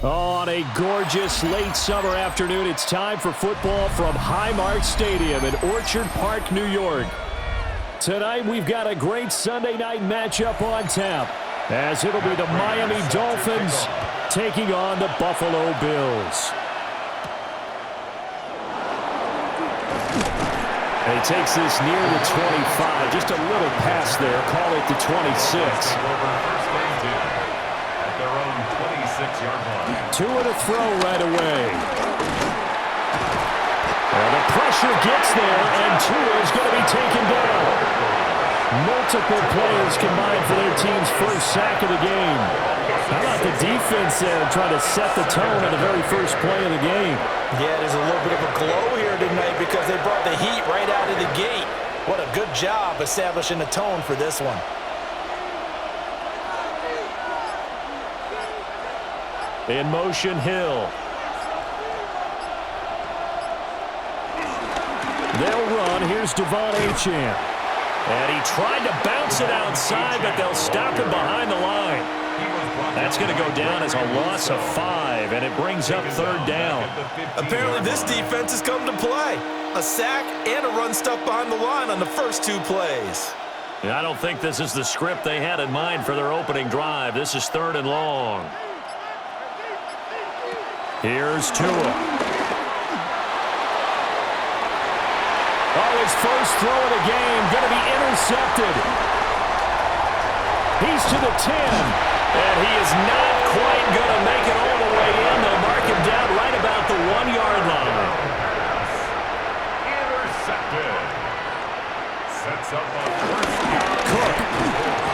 On a gorgeous late summer afternoon, it's time for football from Highmark Stadium in Orchard Park, New York. Tonight, we've got a great Sunday night matchup on tap, as it'll be the Miami Dolphins taking on the Buffalo Bills. He takes this near the 25, just a little pass there, call it the 26. Two to throw right away. And the pressure gets there, and Tua is going to be taken down. Multiple players combined for their team's first sack of the game. How about the defense there trying to set the tone at the very first play of the game? Yeah, there's a little bit of a glow here tonight because they brought the heat right out of the gate. What a good job establishing a tone for this one. In motion, Hill. They'll run. Here's Devon Achane. And he tried to bounce it outside, but they'll stop him behind the line. That's going to go down as a loss of 5, and it brings up third down. Apparently this defense has come to play. A sack and a run stuff behind the line on the first 2 plays. I don't think this is the script they had in mind for their opening drive. This is 3rd and long. Here's Tua. Oh, his first throw of the game going to be intercepted. He's to the 10, and he is not quite going to make it all the way in. They'll mark him down right about the 1-yard line. Intercepted. Sets up a first down. Cook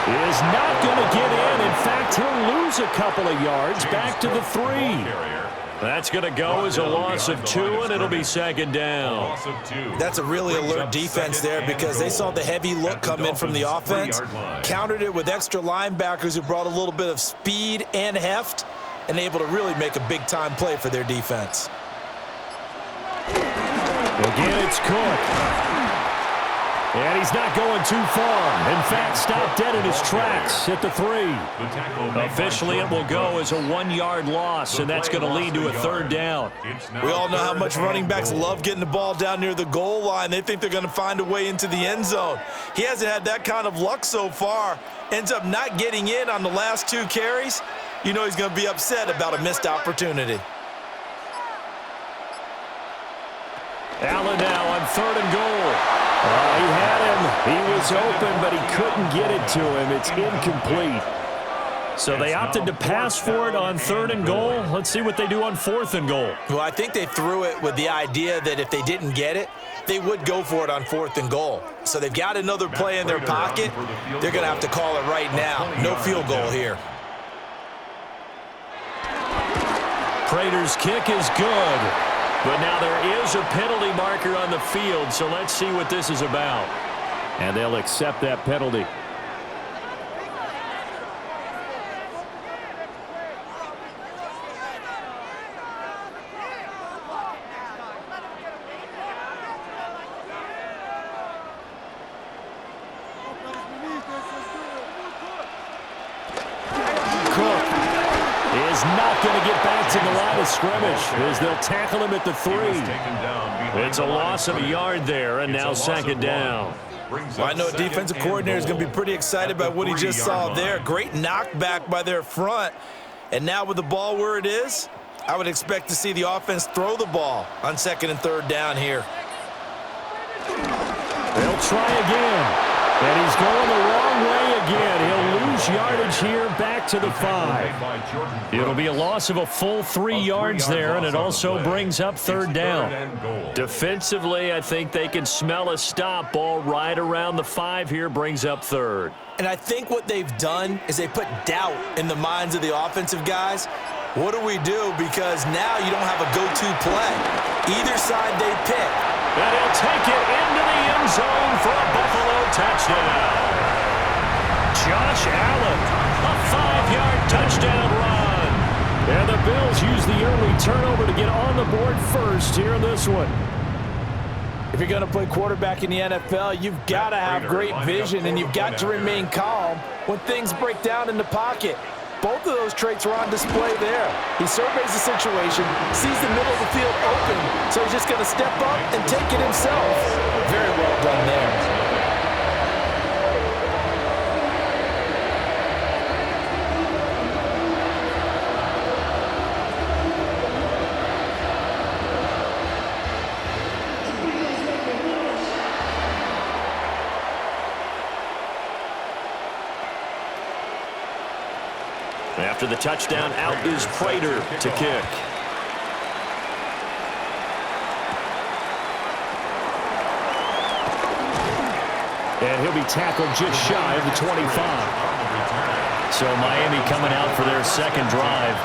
is not going to get in. In fact, he'll lose a couple of yards back to the 3. That's going to go as a loss of 2, and it'll be 2nd down. That's a really alert defense there because they saw the heavy look come in from the offense, countered it with extra linebackers who brought a little bit of speed and heft, and able to really make a big-time play for their defense. Again, it's Cook. And he's not going too far. In fact, stopped dead in his tracks at the 3. Officially, it will go as a 1-yard loss, and that's going to lead to a 3rd down. We all know how much running backs love getting the ball down near the goal line. They think they're going to find a way into the end zone. He hasn't had that kind of luck so far. Ends up not getting in on the last 2 carries. You know he's going to be upset about a missed opportunity. Allen now on 3rd and goal. He had him. He was open, but he couldn't get it to him. It's incomplete. So they opted to pass for it on 3rd and goal. Let's see what they do on 4th and goal. Well, I think they threw it with the idea that if they didn't get it, they would go for it on 4th and goal. So they've got another play in their pocket. They're going to have to call it right now. No field goal here. Prater's kick is good. But now there is a penalty marker on the field, so let's see what this is about. And they'll accept that penalty. Not going to get back to the line of scrimmage as they'll tackle him at the 3. It's a loss of a yard there, and now 2nd down. Well, I know a defensive coordinator is going to be pretty excited about what he just saw there. Great knockback by their front. And now with the ball where it is, I would expect to see the offense throw the ball on 2nd and 3rd down here. They'll try again. And he's going the wrong way again. He'll lose yardage here back to the 5. It'll be a loss of a full 3 yards there, and it also brings up 3rd down. Defensively, I think they can smell a stop ball right around the 5 here, brings up 3rd. And I think what they've done is they put doubt in the minds of the offensive guys. What do we do? Because now you don't have a go-to play. Either side they pick. And he'll take it into the end zone for a Buffalo touchdown. Josh Allen, a 5-yard touchdown run. And the Bills use the early turnover to get on the board first here in this one. If you're going to play quarterback in the NFL, you've got to have great vision, and you've got to remain calm when things break down in the pocket. Both of those traits are on display there. He surveys the situation, sees the middle of the field open, so he's just going to step up and take it himself. Very well done there. After the touchdown, out is Prater to kick. And he'll be tackled just shy of the 25. So Miami coming out for their second drive.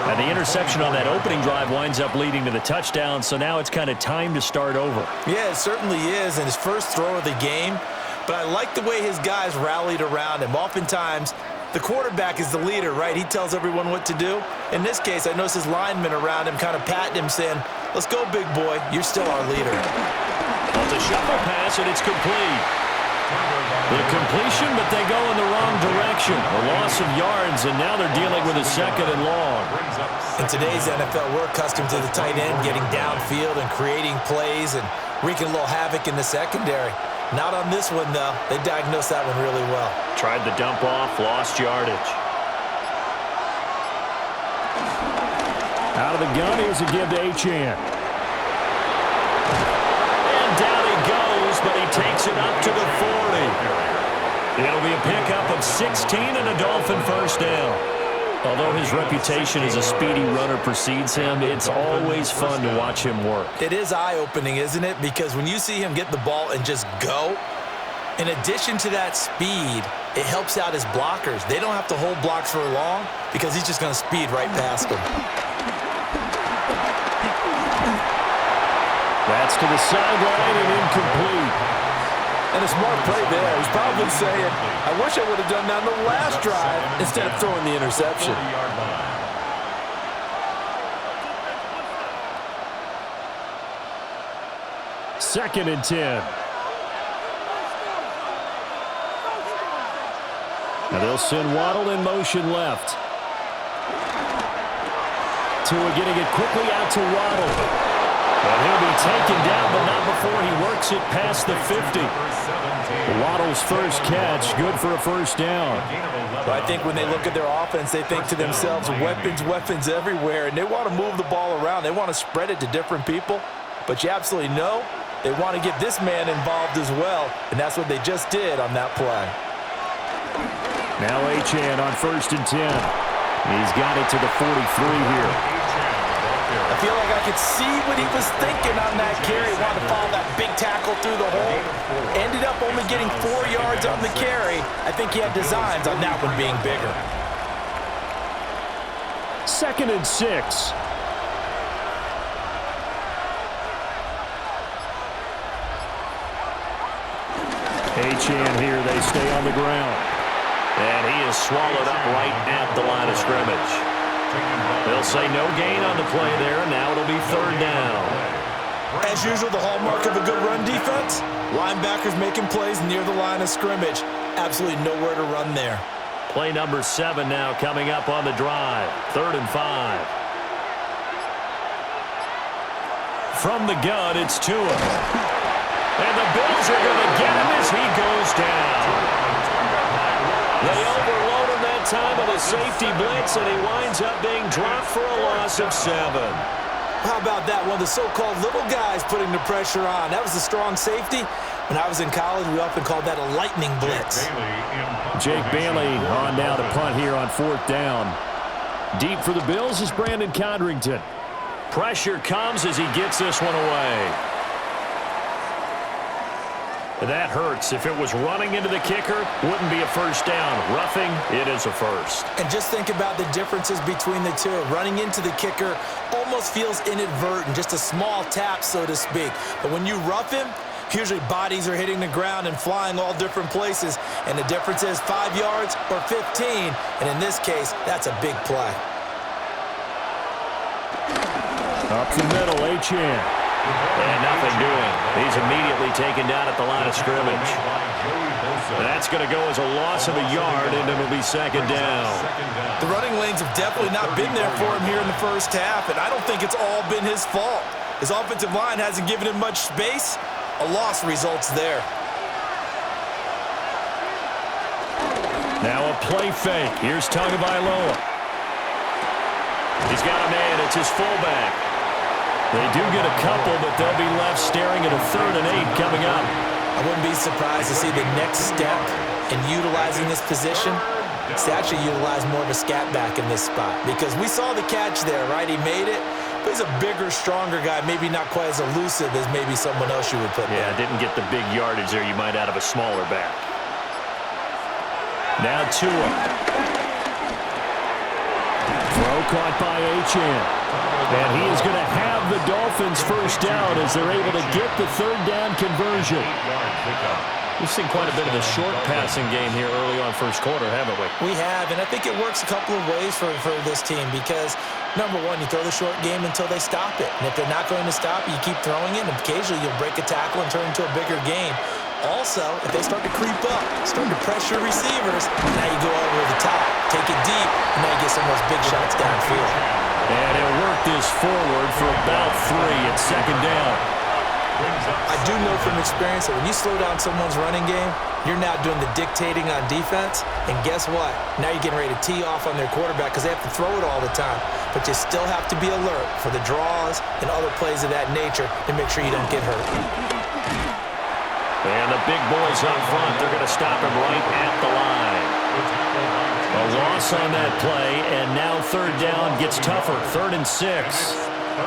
And the interception on that opening drive winds up leading to the touchdown, so now it's kind of time to start over. Yeah, it certainly is, and his first throw of the game. But I like the way his guys rallied around him. Oftentimes, the quarterback is the leader, right? He tells everyone what to do. In this case, I noticed his linemen around him kind of patting him, saying, let's go, big boy. You're still our leader. Well, it's a shuffle pass, and it's complete. The completion, but they go in the wrong direction. A loss of yards, and now they're dealing with a second and long. In today's NFL, we're accustomed to the tight end getting downfield and creating plays and wreaking a little havoc in the secondary. Not on this one, though. They diagnosed that one really well. Tried the dump off, lost yardage. Out of the gun, here's a give to Achane. And down he goes, but he takes it up to the 40. It'll be a pickup of 16 and a Dolphin first down. Although his reputation as a speedy runner precedes him, it's always fun to watch him work. It is eye-opening, isn't it? Because when you see him get the ball and just go, in addition to that speed, it helps out his blockers. They don't have to hold blocks for long because he's just going to speed right past them. That's to the sideline and incomplete. And a smart play there. He's probably saying, I wish I would have done that on the last drive instead of throwing the interception. Second and 10. Now they'll send Waddle in motion left. Tua getting it quickly out to Waddle. And he'll be taken down, but not before he works it past the 50. Waddle's first catch, good for a first down. Well, I think when they look at their offense, they think to themselves, weapons, weapons everywhere, and they want to move the ball around. They want to spread it to different people, but you absolutely know they want to get this man involved as well, and that's what they just did on that play. Now Achane on first and 10. He's got it to the 43 here. I feel like I could see what he was thinking on that carry. Wanted to follow that big tackle through the hole. Ended up only getting 4 yards on the carry. I think he had designs on that one being bigger. Second and 6. Achane here, they stay on the ground. And he is swallowed up right at the line of scrimmage. They'll say no gain on the play there, and now it'll be third down. As usual, the hallmark of a good run defense, linebackers making plays near the line of scrimmage. Absolutely nowhere to run there. Play number 7 now coming up on the drive. 3rd and 5. From the gun, it's Tua. And the Bills are going to get him as he goes down. They overload him that time with a safety blitz, and he winds up being dropped for a loss of 7. How about that? One of the so-called little guys putting the pressure on. That was a strong safety. When I was in college, we often called that a lightning blitz. Jake Bailey on now to punt here on 4th down. Deep for the Bills is Brandon Codrington. Pressure comes as he gets this one away. That hurts. If it was running into the kicker, wouldn't be a first down. Roughing, it is a first. And just think about the differences between the two. Running into the kicker almost feels inadvertent, just a small tap, so to speak. But when you rough him, usually bodies are hitting the ground and flying all different places. And the difference is 5 yards or 15. And in this case, that's a big play. Up the middle, Achane. And nothing doing. He's immediately taken down at the line of scrimmage. That's going to go as a loss of a yard, and it'll be second down. The running lanes have definitely not been there for him here in the first half, and I don't think it's all been his fault. His offensive line hasn't given him much space. A loss results there. Now a play fake. Here's Tagovailoa. He's got a man. It's his fullback. They do get a couple, but they'll be left staring at a 3rd and 8 coming up. I wouldn't be surprised to see the next step in utilizing this position. It's to actually utilize more of a scat back in this spot, because we saw the catch there, right? He made it, but he's a bigger, stronger guy, maybe not quite as elusive as maybe someone else you would put there. Yeah, didn't get the big yardage there you might out of a smaller back. Now Tua. Throw caught by Achane. And he is going to have the Dolphins first down as they're able to get the 3rd down conversion. We've seen quite a bit of a short passing game here early on first quarter, haven't we? We have, and I think it works a couple of ways for this team because, number one, you throw the short game until they stop it. And if they're not going to stop it, you keep throwing it, and occasionally you'll break a tackle and turn it into a bigger game. Also, if they start to creep up, start to pressure receivers, now you go over the top, take it deep, and now you get some of those big shots downfield. And he'll work this forward for about 3 at second down. I do know from experience that when you slow down someone's running game, you're now doing the dictating on defense, and guess what? Now you're getting ready to tee off on their quarterback because they have to throw it all the time. But you still have to be alert for the draws and other plays of that nature to make sure you don't get hurt. And the big boys up front, they're going to stop him right at the line. A loss on that play, and now 3rd down gets tougher, 3rd and 6.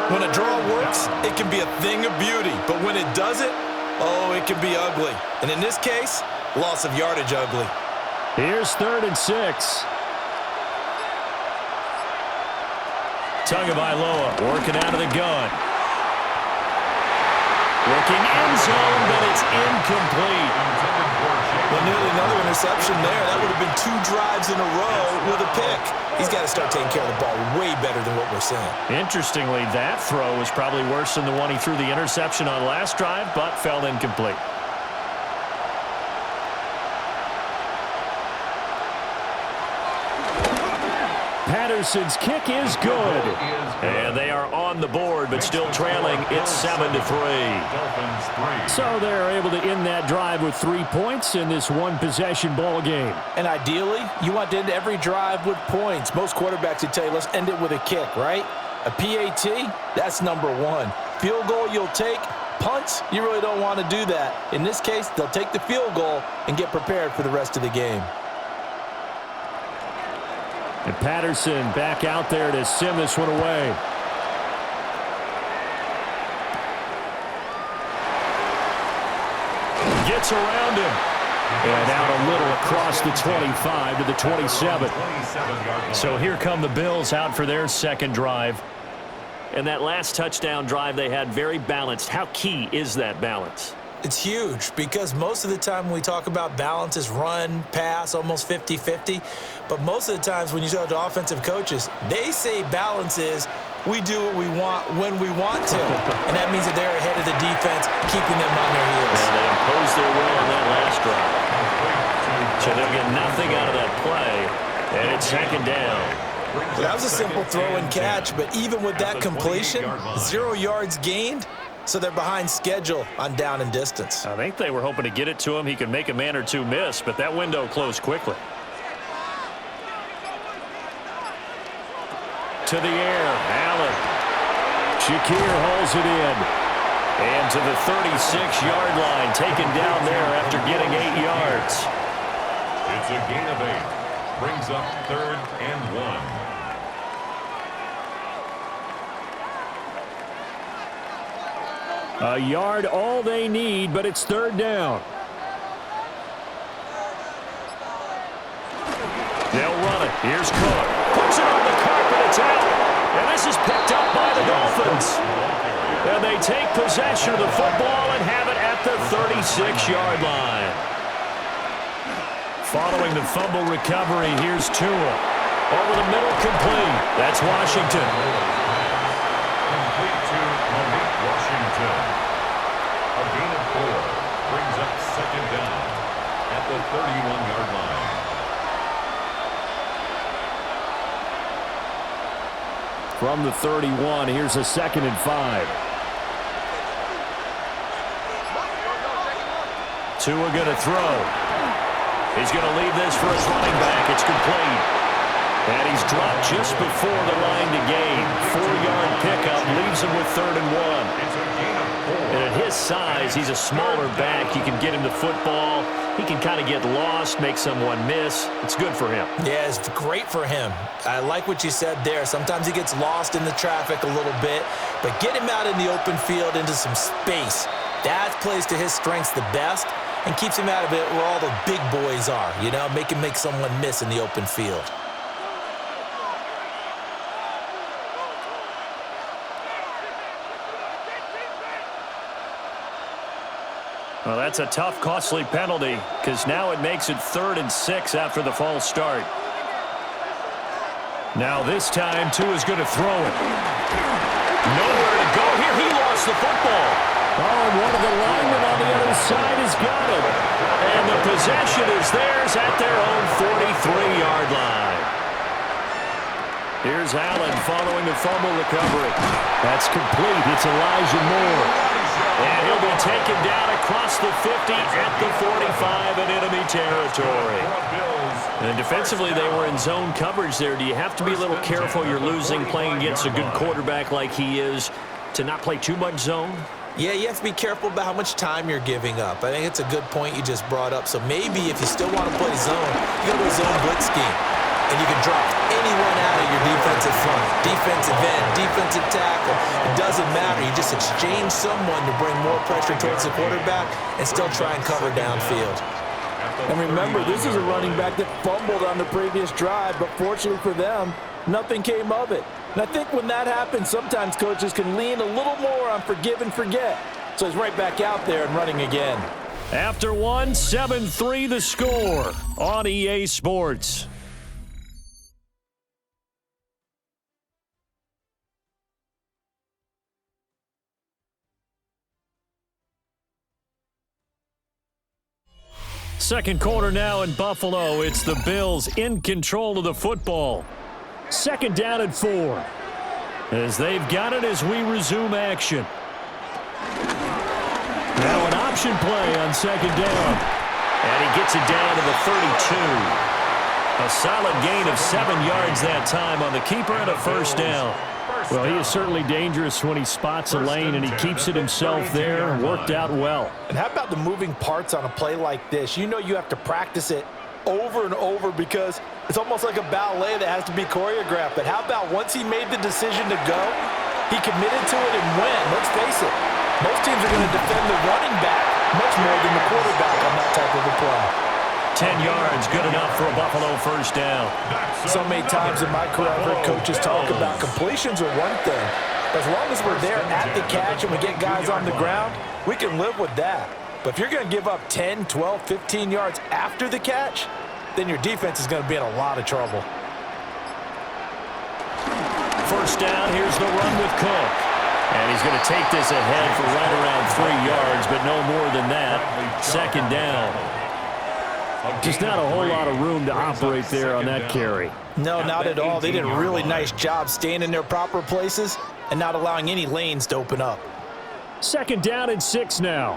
When a draw works, it can be a thing of beauty. But when it doesn't, oh, it can be ugly. And in this case, loss of yardage ugly. Here's 3rd and 6. Tagovailoa working out of the gun. Looking end zone, but it's incomplete. Well, nearly another interception there. That would have been 2 drives in a row with a pick. He's got to start taking care of the ball way better than what we're seeing. Interestingly, that throw was probably worse than the one he threw the interception on last drive, but fell incomplete. Patterson's kick is good. And they are on the board, but still trailing. It's 7-3. So they're able to end that drive with 3 points in this one-possession ball game. And ideally, you want to end every drive with points. Most quarterbacks would tell you, let's end it with a kick, right? A PAT, that's number 1. Field goal you'll take. Punts, you really don't want to do that. In this case, they'll take the field goal and get prepared for the rest of the game. And Patterson back out there to send this one away. Gets around him. And out a little across the 25 to the 27. So here come the Bills out for their second drive. And that last touchdown drive they had very balanced. How key is that balance? It's huge because most of the time when we talk about balance is run, pass, almost 50-50. But most of the times when you talk to offensive coaches, they say balance is we do what we want when we want to. And that means that they're ahead of the defense, keeping them on their heels. And they imposed their will on that last drive. So they'll get nothing out of that play. And it's second down. Well, that was a simple throw and catch, but even with that completion, 0 yards gained. So they're behind schedule on down and distance. I think they were hoping to get it to him. He could make a man or two miss, but that window closed quickly. To the air, Allen. Shakir holds it in. And to the 36-yard line, taken down there after getting 8 yards. It's a gain of 8. Brings up 3rd and 1. A yard all they need, but it's 3rd down. They'll run it. Here's Cook. Puts it on the carpet. It's out. And this is picked up by the Dolphins. And they take possession of the football and have it at the 36-yard line. Following the fumble recovery, here's Tua. Over the middle, complete. That's Washington. Complete to Malik Washington. A gain of 4 brings up second down at the from the 31. Here's a 2nd and 5. Tua going to throw. He's going to leave this for his running back. It's complete. And he's dropped just before the line to gain. 4-yard pickup leaves him with 3rd and 1. And at his size, he's a smaller back. You can get him the football. He can kind of get lost, make someone miss. It's good for him. Yeah, it's great for him. I like what you said there. Sometimes he gets lost in the traffic a little bit, but get him out in the open field into some space. That plays to his strengths the best and keeps him out of it where all the big boys are, you know, make him make someone miss in the open field. Well, that's a tough, costly penalty because now it makes it 3rd and 6 after the false start. Now this time, Tua's going to throw it. Nowhere to go here. He lost the football. Oh, and one of the linemen on the other side has got it. And the possession is theirs at their own 43-yard line. Here's Allen following the fumble recovery. That's complete. It's Elijah Moore. And he'll be taken down across the 50 at the 45 in enemy territory. And defensively, they were in zone coverage there. Do you have to be a little careful? You're losing playing against a good quarterback like he is to not play too much zone? Yeah, you have to be careful about how much time you're giving up. I think it's a good point you just brought up. So maybe if you still want to play zone, you go to a zone blitz scheme. And you can drop anyone out of your defensive front, defensive end, defensive tackle. It doesn't matter. You just exchange someone to bring more pressure towards the quarterback and still try and cover downfield. And remember, this is a running back that fumbled on the previous drive, but fortunately for them, nothing came of it. And I think when that happens, sometimes coaches can lean a little more on forgive and forget. So he's right back out there and running again. After one, 7-3 the score on EA Sports. Second quarter now in Buffalo. It's the Bills in control of the football. 2nd down and 4. As they've got it as we resume action. Now an option play on 2nd down. And he gets it down to the 32. A solid gain of 7 yards that time on the keeper and a 1st down. Well, he is certainly dangerous when he spots a lane and he keeps it himself there. Worked out well. And how about the moving parts on a play like this? You know you have to practice it over and over because it's almost like a ballet that has to be choreographed. But how about once he made the decision to go, he committed to it and went. Let's face it, most teams are going to defend the running back much more than the quarterback on that type of a play. 10 yards, good enough for a Buffalo 1st down. So many times in my career, I've heard coaches talk about completions are one thing. But as long as we're there at the catch and we get guys on the ground, we can live with that. But if you're going to give up 10, 12, 15 yards after the catch, then your defense is going to be in a lot of trouble. 1st down, here's the run with Cook. And he's going to take this ahead for right around 3 yards, but no more than that. 2nd down. Just not a whole lot of room to operate there on that carry. No, not at all. They did a really nice job staying in their proper places and not allowing any lanes to open up. 2nd down and 6 now.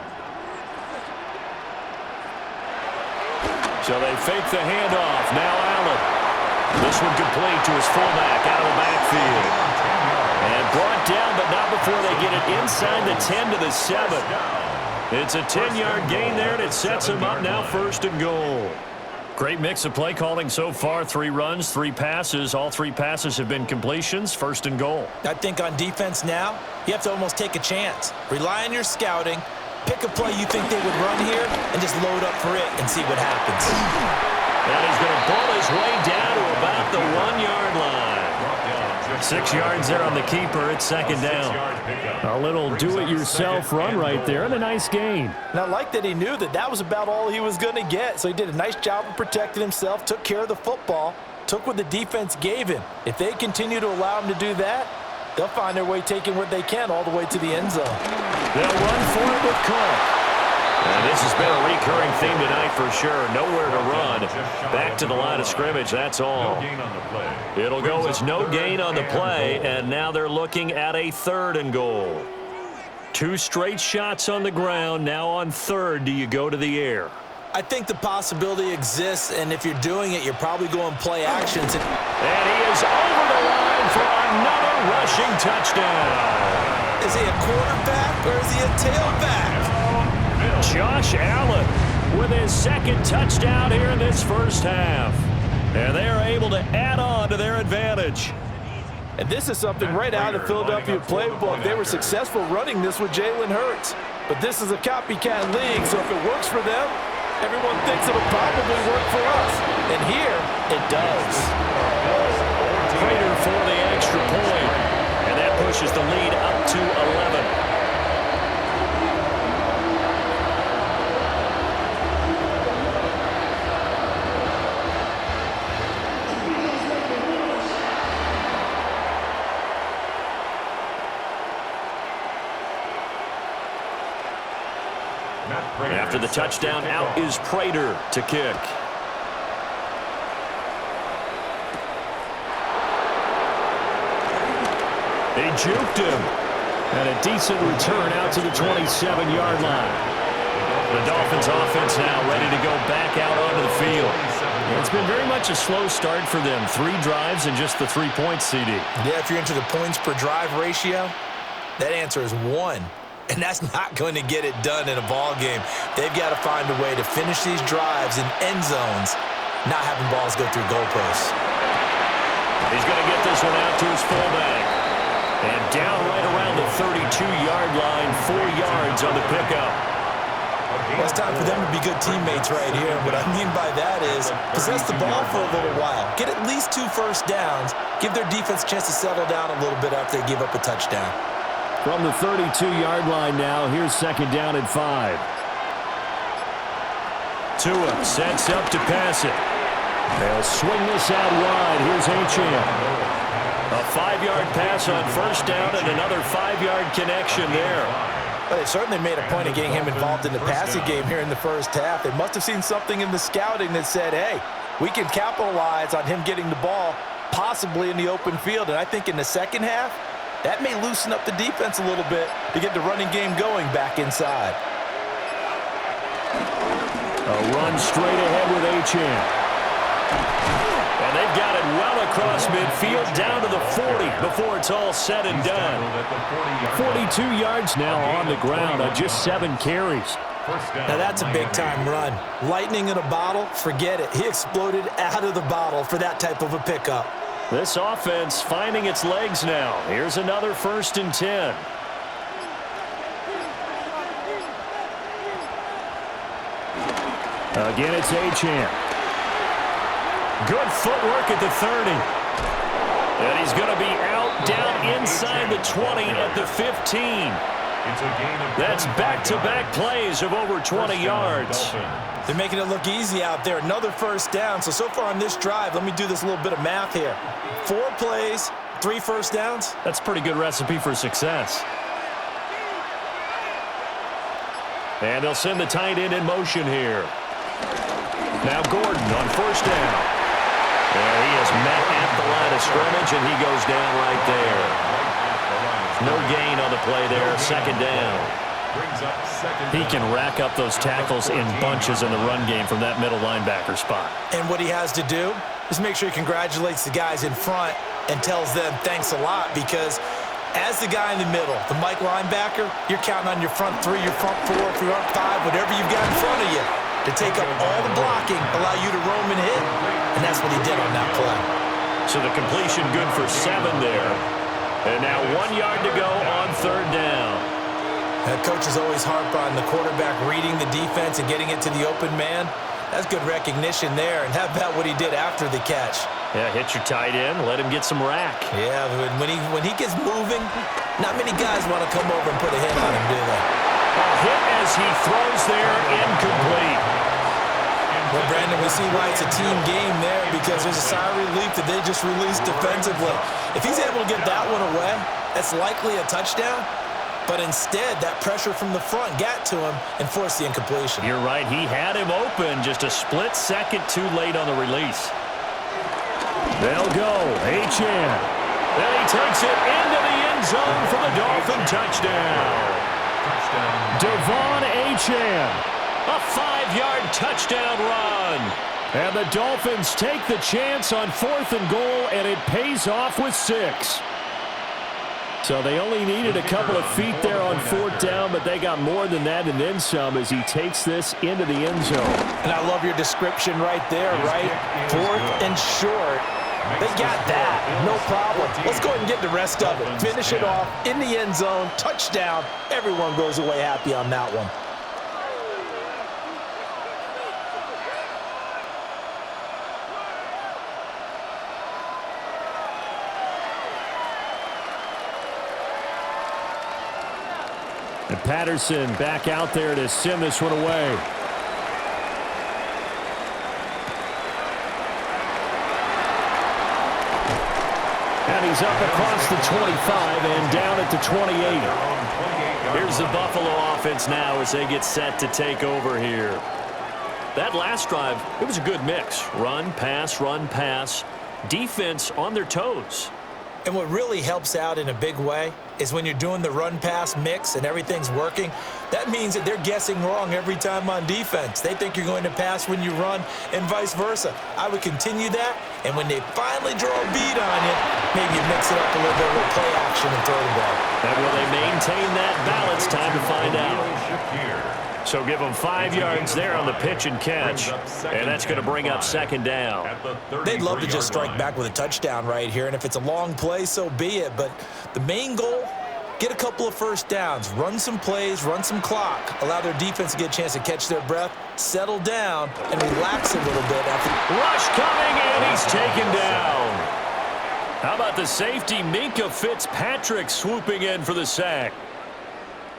So they fake the handoff. Now Allen. This one complete to his fullback out of the backfield. And brought down, but not before they get it inside the 10 to the 7. It's a 10-yard gain there, and it sets him up now 1st and goal. Great mix of play calling so far. 3 runs, 3 passes. All 3 passes have been completions. 1st and goal. I think on defense now, you have to almost take a chance. Rely on your scouting. Pick a play you think they would run here and just load up for it and see what happens. And he's going to ball his way down to about the 1-yard line. 6 yards there on the keeper. It's 2nd down. A little do-it-yourself run right there and a nice gain. And I like that he knew that that was about all he was going to get. So he did a nice job of protecting himself, took care of the football, took what the defense gave him. If they continue to allow him to do that, they'll find their way taking what they can all the way to the end zone. They'll run for it with Cook. And this has been a recurring theme tonight for sure. Nowhere to run. Back to the line of scrimmage, that's all. It'll go as no gain on the play, and now they're looking at a 3rd and goal. 2 straight shots on the ground. Now on 3rd, do you go to the air? I think the possibility exists, and if you're doing it, you're probably going play actions. And he is over the line for another rushing touchdown. Is he a quarterback or is he a tailback? Josh Allen with his 2nd touchdown here in this first half. And they are able to add on to their advantage. And this is something right out of the Philadelphia playbook. They were successful running this with Jalen Hurts. But this is a copycat league, so if it works for them, everyone thinks it'll probably work for us. And here, it does. Prater for the extra point. And that pushes the lead up to 11. After the touchdown, out is Prater to kick. They juked him. And a decent return out to the 27-yard line. The Dolphins offense now ready to go back out onto the field. It's been very much a slow start for them. 3 drives and just the 3 points, CD. Yeah, if you're into the points per drive ratio, that answer is 1. And that's not going to get it done in a ball game. They've got to find a way to finish these drives in end zones, not having balls go through goalposts. He's going to get this one out to his fullback. And down right around the 32-yard line, 4 yards on the pickup. Well, it's time for them to be good teammates right here. What I mean by that is possess the ball for a little while. Get at least 2 first downs. Give their defense a chance to settle down a little bit after they give up a touchdown. From the 32-yard line now, here's 2nd down and 5. Tua sets up to pass it. They'll swing this out wide. Here's Achane. A 5-yard pass on first down and another 5-yard connection there. Well, they certainly made a point of getting him involved in the passing game here in the first half. They must have seen something in the scouting that said, hey, we can capitalize on him getting the ball possibly in the open field. And I think in the second half, that may loosen up the defense a little bit to get the running game going back inside. A run straight ahead with Achane. And they've got it well across midfield down to the 40 before it's all said and done. 42 yards now on the ground on just 7 carries. Now that's a big-time run. Lightning in a bottle, forget it. He exploded out of the bottle for that type of a pickup. This offense finding its legs now. Here's another 1st and 10. Again, it's Achane. Good footwork at the 30. And he's going to be out down inside the 20 at the 15. That's back-to-back plays of over 20 yards. They're making it look easy out there. Another first down. So far on this drive, let me do this little bit of math here. 4 plays, 3 first downs. That's a pretty good recipe for success. And they'll send the tight end in motion here. Now Gordon on first down. And he is met at the line of scrimmage, and he goes down right there. No gain on the play there, 2nd down. He can rack up those tackles in bunches in the run game from that middle linebacker spot. And what he has to do is make sure he congratulates the guys in front and tells them thanks a lot, because as the guy in the middle, the Mike linebacker, you're counting on your front 3, your front 4, your front 5, whatever you've got in front of you to take up all the blocking, allow you to roam and hit. And that's what he did on that play. So the completion good for 7 there. And now 1 yard to go on 3rd down. Coaches always harp on the quarterback reading the defense and getting it to the open man. That's good recognition there. And how about what he did after the catch? Yeah, hit your tight end, let him get some rack. Yeah, when he gets moving, not many guys want to come over and put a hit on him, do they? A hit as he throws there, incomplete. Well, Brandon, we see why it's a team game there, because there's a sigh of relief that they just released defensively. If he's able to get that one away, that's likely a touchdown. But instead, that pressure from the front got to him and forced the incompletion. You're right. He had him open, just a split second too late on the release. They'll go. Achane. Then he takes it into the end zone for the Dolphin touchdown. Devon Achane. A 5-yard touchdown run. And the Dolphins take the chance on 4th and goal, and it pays off with 6. So they only needed a couple of feet there on 4th down, but they got more than that and then some as he takes this into the end zone. And I love your description right there, right? 4th and short. They got that. No problem. Let's go ahead and get the rest of it. Finish it off in the end zone. Touchdown. Everyone goes away happy on that one. And Patterson back out there to send this one away. And he's up across the 25 and down at the 28. Here's the Buffalo offense now as they get set to take over here. That last drive, it was a good mix. Run, pass, defense on their toes. And what really helps out in a big way is when you're doing the run-pass mix and everything's working, that means that they're guessing wrong every time on defense. They think you're going to pass when you run and vice versa. I would continue that, and when they finally draw a beat on you, maybe you mix it up a little bit with play action and throw the ball. And will they maintain that balance? Time to find out. So give them 5 yards there on the pitch and catch, and that's going to bring up 2nd down. They'd love to just strike back with a touchdown right here, and if it's a long play, so be it. But the main goal, get a couple of first downs, run some plays, run some clock, allow their defense to get a chance to catch their breath, settle down, and relax a little bit. Rush coming, and he's taken down. How about the safety, Minkah Fitzpatrick, swooping in for the sack?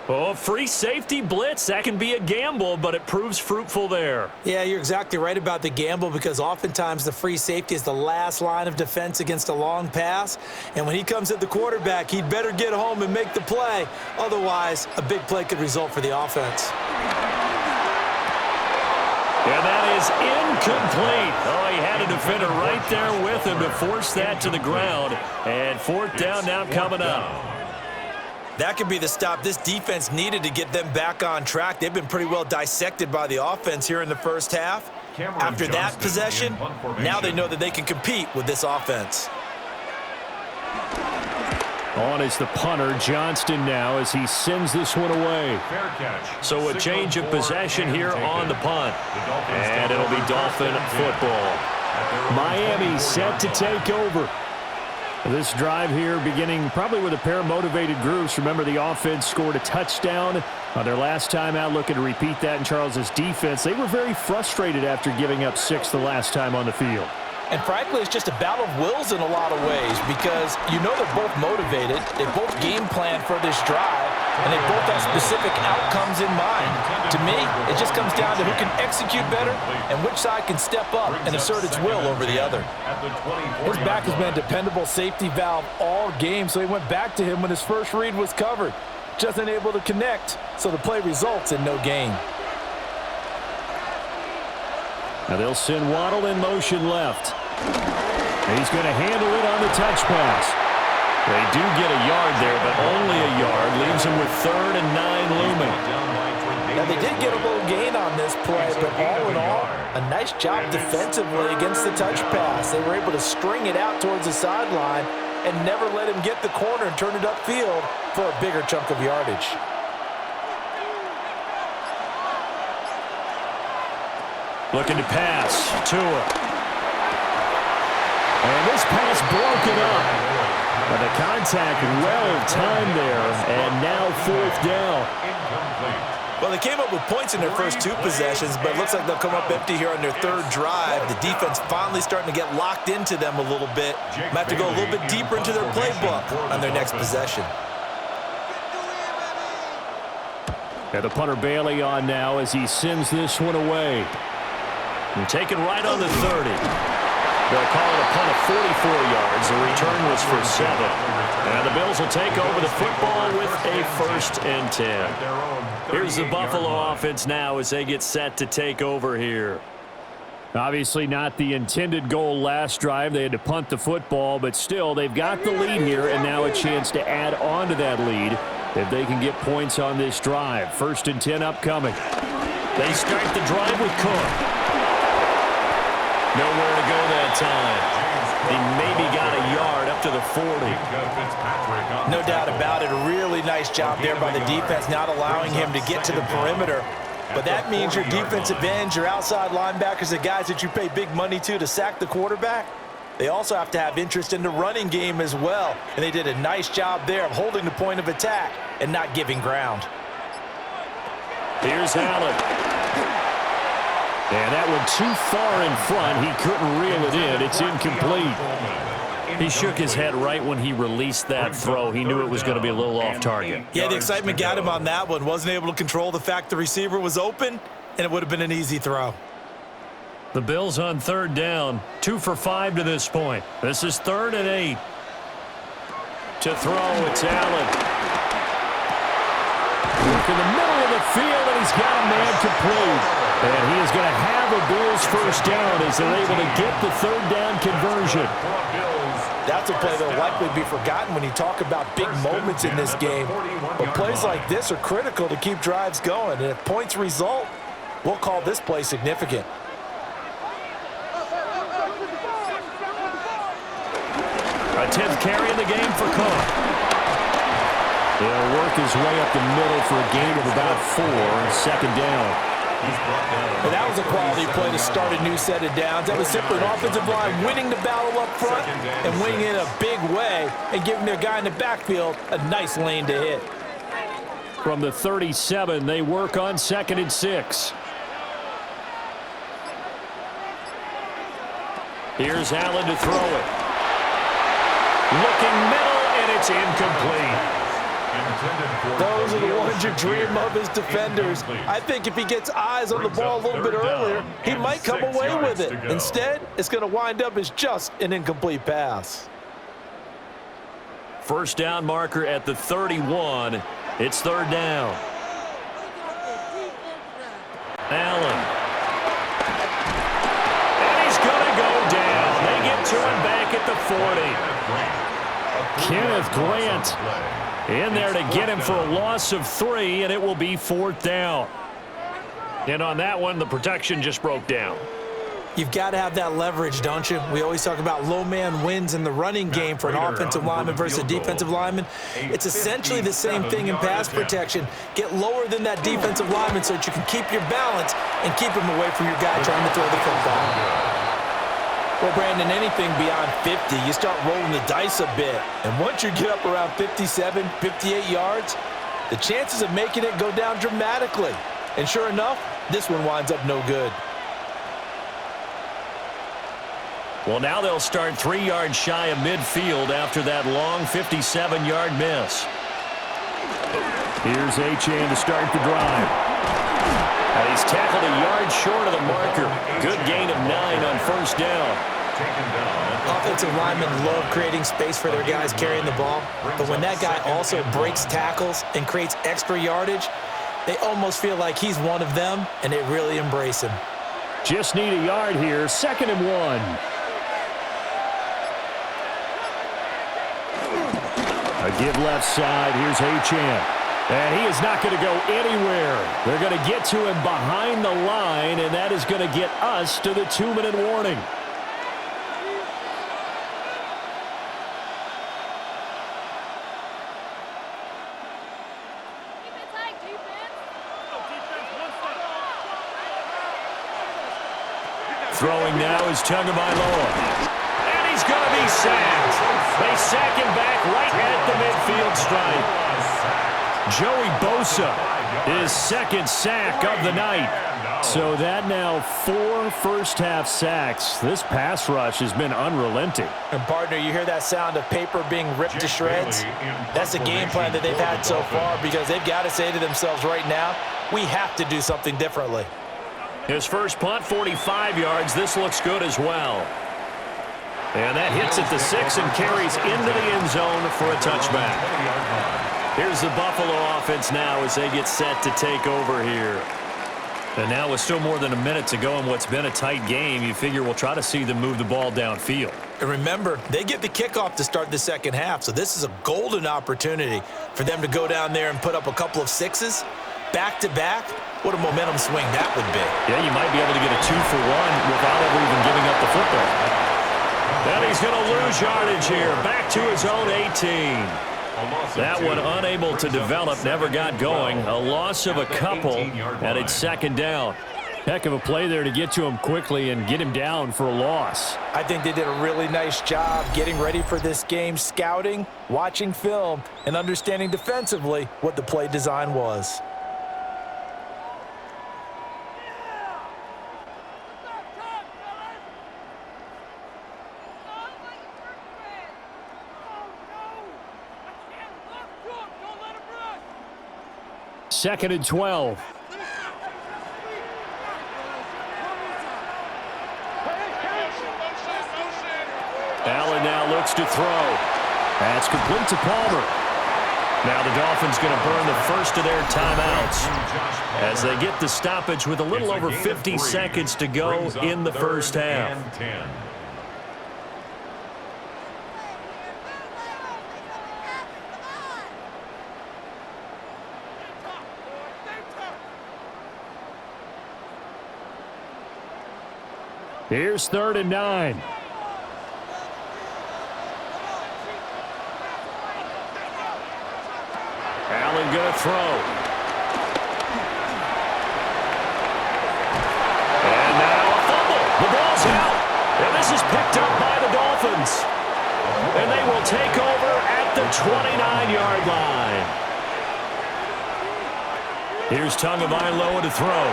Oh, free safety blitz. That can be a gamble, but it proves fruitful there. Yeah, you're exactly right about the gamble because oftentimes the free safety is the last line of defense against a long pass. And when he comes at the quarterback, he'd better get home and make the play. Otherwise, a big play could result for the offense. And that is incomplete. Oh, he had a defender right there with him to force that to the ground. And 4th down now coming up. That could be the stop this defense needed to get them back on track. They've been pretty well dissected by the offense here in the first half. After that possession, now they know that they can compete with this offense. On is the punter, Johnston now, as he sends this one away. So a change of possession here on the punt. And it'll be Dolphin football. Miami set to take over. This drive here beginning probably with a pair of motivated groups. Remember, the offense scored a touchdown on their last time out. Looking to repeat that in Charles's defense. They were very frustrated after giving up 6 the last time on the field. And frankly, it's just a battle of wills in a lot of ways because you know they're both motivated. They both game plan for this drive, and they both have specific outcomes in mind. To me, it just comes down to who can execute better and which side can step up and assert its will over the other. His back has been a dependable safety valve all game, so he went back to him when his first read was covered. Just unable to connect, so the play results in no gain. Now they'll send Waddle in motion left. He's going to handle it on the touch pass. They do get a yard there, but only a yard. Leaves him with 3rd and 9 looming. Now they did get a little gain on this play, but all in all, a nice job defensively against the touch pass. They were able to string it out towards the sideline and never let him get the corner and turn it upfield for a bigger chunk of yardage. Looking to pass. Tua. And this pass broken up. But the contact well-timed there. And now 4th down. Well, they came up with points in their first 2 possessions, but it looks like they'll come up empty here on their 3rd drive. The defense finally starting to get locked into them a little bit. Might have to go a little bit deeper into their playbook on their next possession. And the punter Bailey on now as he sends this one away. And taken right on the 30. They'll call it a punt of 44 yards. The return was for 7. And the Bills will take over the football with a 1st and 10. Here's the Buffalo offense now as they get set to take over here. Obviously not the intended goal last drive. They had to punt the football, but still, they've got the lead here, and now a chance to add on to that lead if they can get points on this drive. 1st and 10 upcoming. They start the drive with Cook. Nowhere to go that time. He maybe got a yard up to the 40. No doubt about it. A really nice job there by the defense, not allowing him to get to the perimeter. But that means your defensive ends, your outside linebackers, the guys that you pay big money to sack the quarterback, they also have to have interest in the running game as well. And they did a nice job there of holding the point of attack and not giving ground. Here's Allen. And that one too far in front. He couldn't reel it in. It's incomplete. He shook his head right when he released that throw. He knew it was going to be a little off target. Yeah, the excitement got him on that one. Wasn't able to control the fact the receiver was open, and it would have been an easy throw. The Bills on 3rd down. 2 for 5 to this point. This is 3rd and 8. To throw, it's Allen. Look in the middle of the field, and he's got a man complete. And he is going to have a Bills 1st down as they're able to get the 3rd down conversion. That's a play that will likely be forgotten when you talk about big moments in this game. But plays like this are critical to keep drives going. And if points result, we'll call this play significant. A 10th carry in the game for Cook. He'll work his way up the middle for a gain of about 4, 2nd down. And that was a quality play to start a new set of downs. That was simply an offensive line winning the battle up front and winning it in a big way and giving their guy in the backfield a nice lane to hit. From the 37, they work on 2nd and 6. Here's Allen to throw it. Looking middle, and it's incomplete. Those are the ones you dream of as defenders. I think if he gets eyes on the ball a little bit earlier, he might come away with it. Instead, it's going to wind up as just an incomplete pass. 1st down marker at the 31. It's 3rd down. Allen. And he's going to go down. They get to him back at the 40. Kenneth Grant in there to get him for a loss of 3, and it will be 4th down. And on that one, the protection just broke down. You've got to have that leverage, don't you? We always talk about low man wins in the running game for an offensive lineman versus a defensive lineman. It's essentially the same thing in pass protection. Get lower than that defensive lineman so that you can keep your balance and keep him away from your guy trying to throw the football. Well, Brandon, anything beyond 50, you start rolling the dice a bit. And once you get up around 57, 58 yards, the chances of making it go down dramatically. And sure enough, this one winds up no good. Well, now they'll start 3 yards shy of midfield after that long 57-yard miss. Here's Achane to start the drive. And he's tackled a yard short of the marker. Good gain of 9 on 1st down. Offensive linemen love creating space for their guys carrying the ball, but when that guy also breaks tackles and creates extra yardage, they almost feel like he's one of them, and they really embrace him. Just need a yard here, 2nd and 1. A give left side, here's Achane. And he is not going to go anywhere. They're going to get to him behind the line, and that is going to get us to the 2-minute warning. Throwing now is Tagovailoa. And he's going to be sacked. They sack him back right at the midfield stripe. Joey Bosa, his 2nd sack of the night. So that now 4 first-half sacks. This pass rush has been unrelenting. And, partner, you hear that sound of paper being ripped to shreds? That's the game plan that they've had so far because they've got to say to themselves right now, we have to do something differently. His first punt, 45 yards. This looks good as well. And that hits at the 6 and carries into the end zone for a touchback. Here's the Buffalo offense now as they get set to take over here. And now with still more than a minute to go in what's been a tight game, you figure we'll try to see them move the ball downfield. And remember, they get the kickoff to start the second half, so this is a golden opportunity for them to go down there and put up a couple of sixes back-to-back. What a momentum swing that would be. Yeah, you might be able to get a 2-for-1 without ever even giving up the football. And he's going to lose yardage here, back to his own 18. That one unable to develop, never got going. A loss of a couple, and it's second down. Heck of a play there to get to him quickly and get him down for a loss. I think they did a really nice job getting ready for this game, scouting, watching film, and understanding defensively what the play design was. Second and 12. Allen now looks to throw. That's complete to Palmer. Now the Dolphins going to burn the first of their timeouts as they get the stoppage with a little over 50 seconds to go in the first half. Here's 3rd and 9. Allen going to throw. And now a fumble. The ball's out. And this is picked up by the Dolphins. And they will take over at the 29-yard line. Here's Tagovailoa to throw.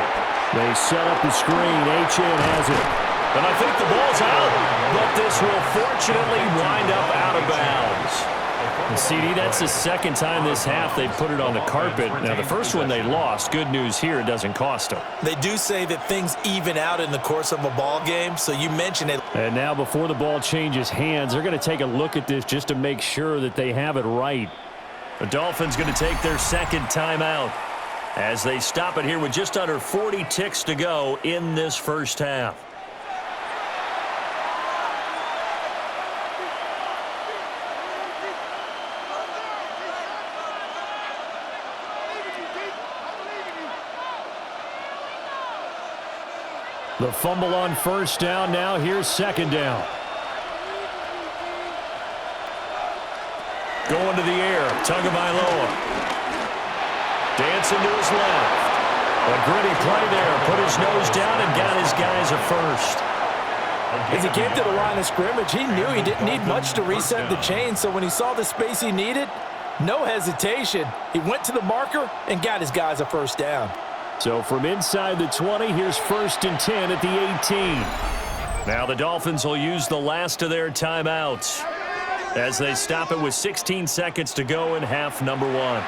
They set up the screen. H.N. has it. And I think the ball's out, but this will fortunately wind up out of bounds. And CD, that's the second time this half they've put it on the carpet. Now, the first one they lost. Good news here, it doesn't cost them. They do say that things even out in the course of a ball game, so you mentioned it. And now before the ball changes hands, they're going to take a look at this just to make sure that they have it right. The Dolphins going to take their second timeout as they stop it here with just under 40 ticks to go in this first half. The fumble on first down. Now here's second down. Going to the air. Tagovailoa. Dancing to his left. A gritty play there. Put his nose down and got his guys a first. As he came to the line of scrimmage, he knew he didn't need much to reset the chain, so when he saw the space he needed, no hesitation. He went to the marker and got his guys a first down. So from inside the 20, here's 1st and 10 at the 18. Now the Dolphins will use the last of their timeouts as they stop it with 16 seconds to go in half number 1.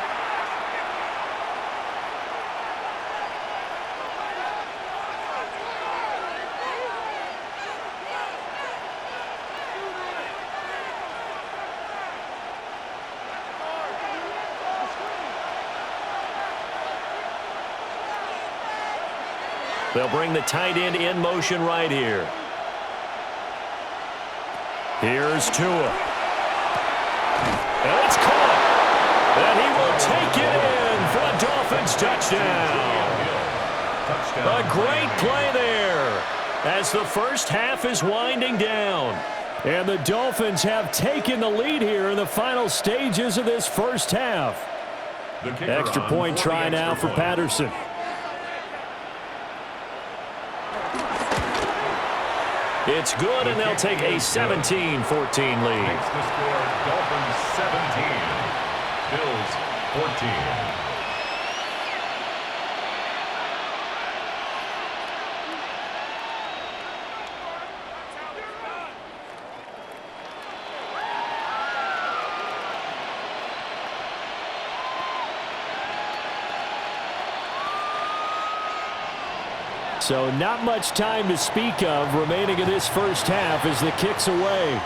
They'll bring the tight end in motion right here. Here's Tua. And it's caught. And he will take it in for a Dolphins touchdown. A great play there as the first half is winding down. And the Dolphins have taken the lead here in the final stages of this first half. Extra point try now for Patterson. It's good, and they'll take a 17-14 lead. Makes the score Dolphins 17, Bills 14. So not much time to speak of remaining in this first half as the kick's away.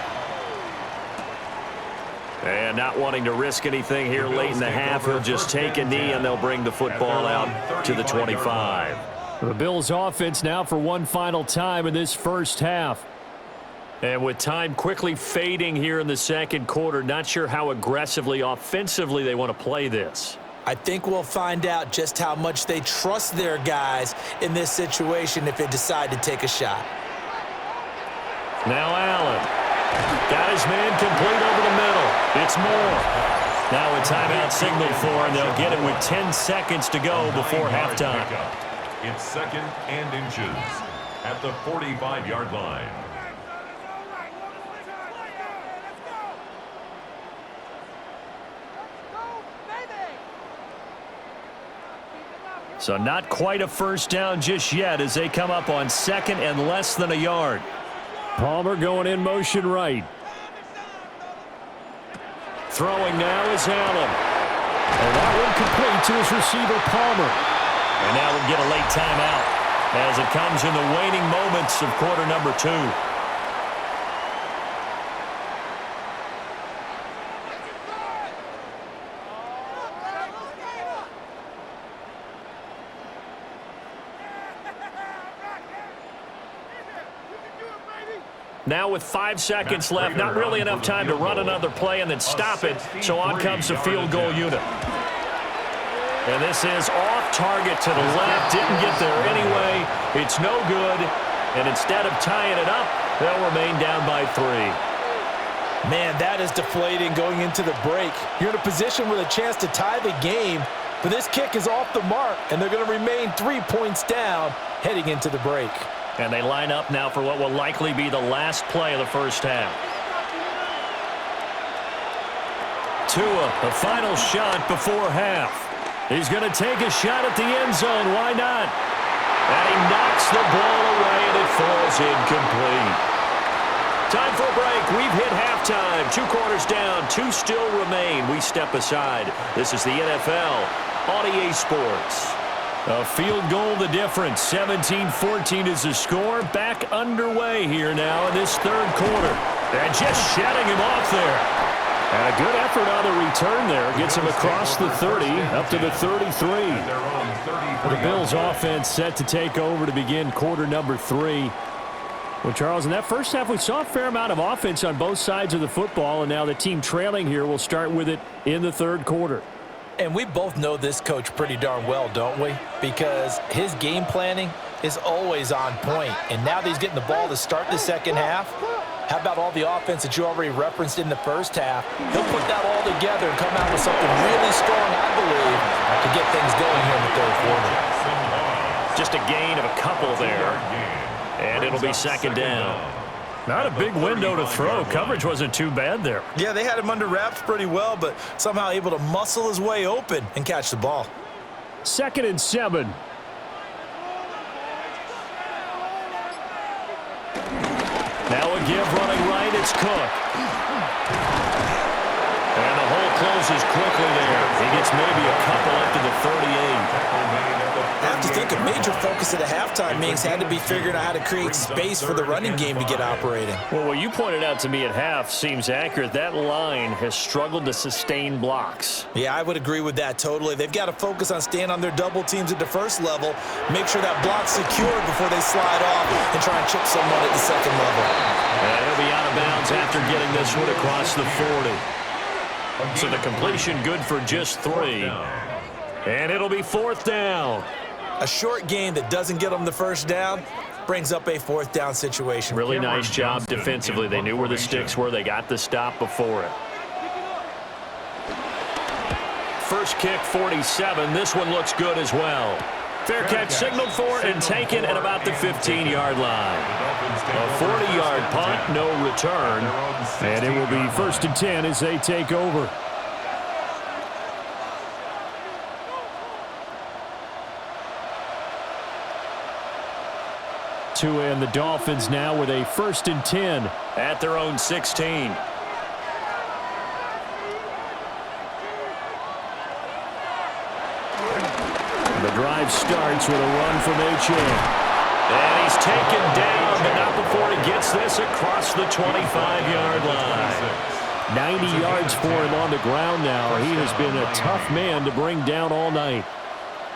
And not wanting to risk anything here late in the half, he'll just take a knee and they'll bring the football out to the 25. The Bills offense now for one final time in this first half. And with time quickly fading here in the second quarter, not sure how aggressively, offensively they want to play this. I think we'll find out just how much they trust their guys in this situation if they decide to take a shot. Now Allen. Got his man complete over the middle. It's Moore. Now a timeout signal for him. They'll get it with 10 seconds to go before halftime. It's 2nd and inches at the 45-yard line. So not quite a first down just yet as they come up on 2nd and less than a yard. Palmer going in motion right. Throwing now is Allen. And that one complete to his receiver, Palmer. And now we'll get a late timeout as it comes in the waning moments of quarter number 2. Now with 5 seconds left, not really enough time to run another play and then stop it, so on comes the field goal unit. And this is off target to the left, didn't get there anyway. It's no good, and instead of tying it up, they'll remain down by 3. Man, that is deflating going into the break. You're in a position with a chance to tie the game, but this kick is off the mark, and they're going to remain 3 points down heading into the break. And they line up now for what will likely be the last play of the first half. Tua, the final shot before half. He's going to take a shot at the end zone. Why not? And he knocks the ball away, and it falls incomplete. Time for a break. We've hit halftime. 2 quarters down. 2 still remain. We step aside. This is the NFL on EA Sports. A field goal the difference. 17-14 is the score. Back underway here now in this third quarter. And just shutting him off there. And a good effort on the return there. Gets him across the 30 up to the 33. The Bills offense set to take over to begin quarter number 3. Well, Charles, in that first half, we saw a fair amount of offense on both sides of the football, and now the team trailing here will start with it in the third quarter. And we both know this coach pretty darn well, don't we? Because his game planning is always on point. And now that he's getting the ball to start the second half, how about all the offense that you already referenced in the first half? He'll put that all together and come out with something really strong, I believe, to get things going here in the third quarter. Just a gain of a couple there. And it'll be second down. Not a big window to throw. Coverage wasn't too bad there. Yeah, they had him under wraps pretty well, but somehow able to muscle his way open and catch the ball. 2nd and 7. Now a give running right. It's Cook. And the hole closes quickly there. He gets maybe a couple up to the 38. I have to think a major focus of the halftime meetings had to be figuring out how to create space for the running game to get operating. Well, what you pointed out to me at half seems accurate. That line has struggled to sustain blocks. Yeah, I would agree with that totally. They've got to focus on staying on their double teams at the first level, make sure that block's secured before they slide off and try and chip someone at the second level. And he'll be out of bounds after getting this one across the 40. So the completion good for just 3. And it'll be 4th down. A short game that doesn't get them the first down brings up a 4th down situation. Really nice job defensively. They knew where the sticks were. They got the stop before it. First kick, 47. This one looks good as well. Fair catch signaled for and taken at about the 15-yard line. A 40-yard punt, no return. And it will be 1st and 10 as they take over. Tua and the Dolphins now with a 1st and 10 at their own 16. The drive starts with a run from H.A. And he's taken down, but not before he gets this across the 25-yard line. 90 yards for him on the ground now. He has been a tough man to bring down all night.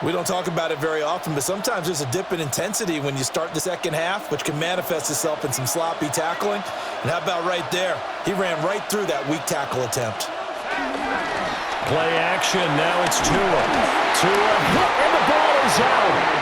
We don't talk about it very often, but sometimes there's a dip in intensity when you start the second half, which can manifest itself in some sloppy tackling. And how about right there? He ran right through that weak tackle attempt. Play action. Now it's Tua. Tua, and the ball is out.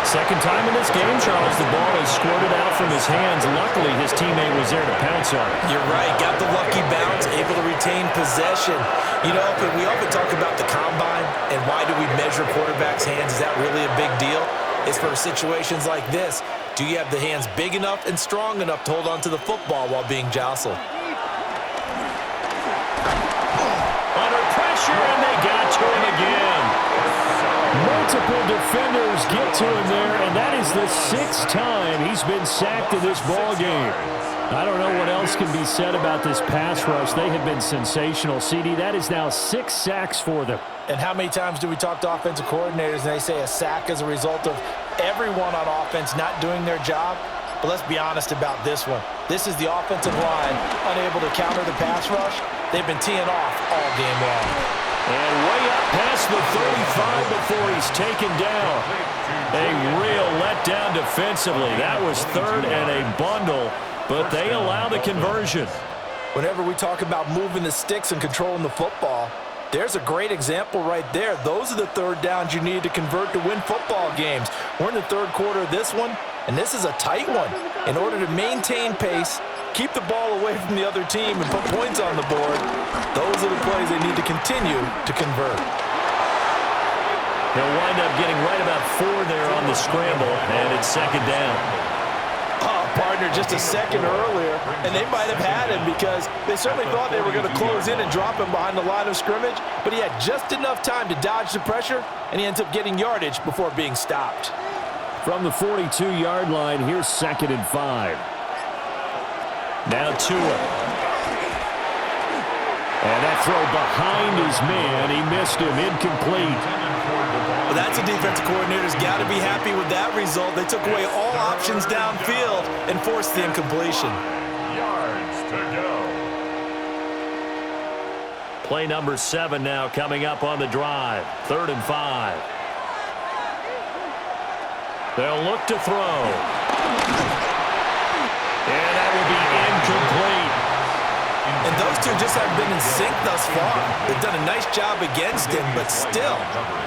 Second time in this game, Charles, the ball is squirted out from his hands. Luckily, his teammate was there to pounce on it. You're right. Got the lucky bounce, able to retain possession. You know, we often talk about the combine and why do we measure quarterbacks' hands. Is that really a big deal? It's for situations like this. Do you have the hands big enough and strong enough to hold on to the football while being jostled? Under pressure, and they got to him again. Multiple defenders get to him there, and that is the 6th time he's been sacked in this ball game. I don't know what else can be said about this pass rush. They have been sensational. CD, that is now 6 sacks for them. And how many times do we talk to offensive coordinators and they say a sack is a result of everyone on offense not doing their job? But let's be honest about this one. This is the offensive line unable to counter the pass rush. They've been teeing off all game long. And way up past the 35 before he's taken down. A real letdown defensively. That was third and a bundle, but they allow the conversion. Whenever we talk about moving the sticks and controlling the football, there's a great example right there. Those are the third downs you need to convert to win football games. We're in the third quarter of this one, and this is a tight one. In order to maintain pace, keep the ball away from the other team, and put points on the board, those are the plays they need to continue to convert. He'll wind up getting right about 4 there on the scramble, and it's second down. Oh, partner, just a second earlier, and they might have had him because they certainly thought they were going to close in and drop him behind the line of scrimmage, but he had just enough time to dodge the pressure, and he ends up getting yardage before being stopped. From the 42-yard line, here's 2nd and 5. Now Tua. And that throw behind his man. He missed him. Incomplete. Well, that's a defensive coordinator's got to be happy with that result. They took away all options downfield and forced the incompletion. Yards to go. Play number 7 now coming up on the drive. 3rd and 5. They'll look to throw. And that will be incomplete. And those two just haven't been in sync thus far. They've done a nice job against him, but still,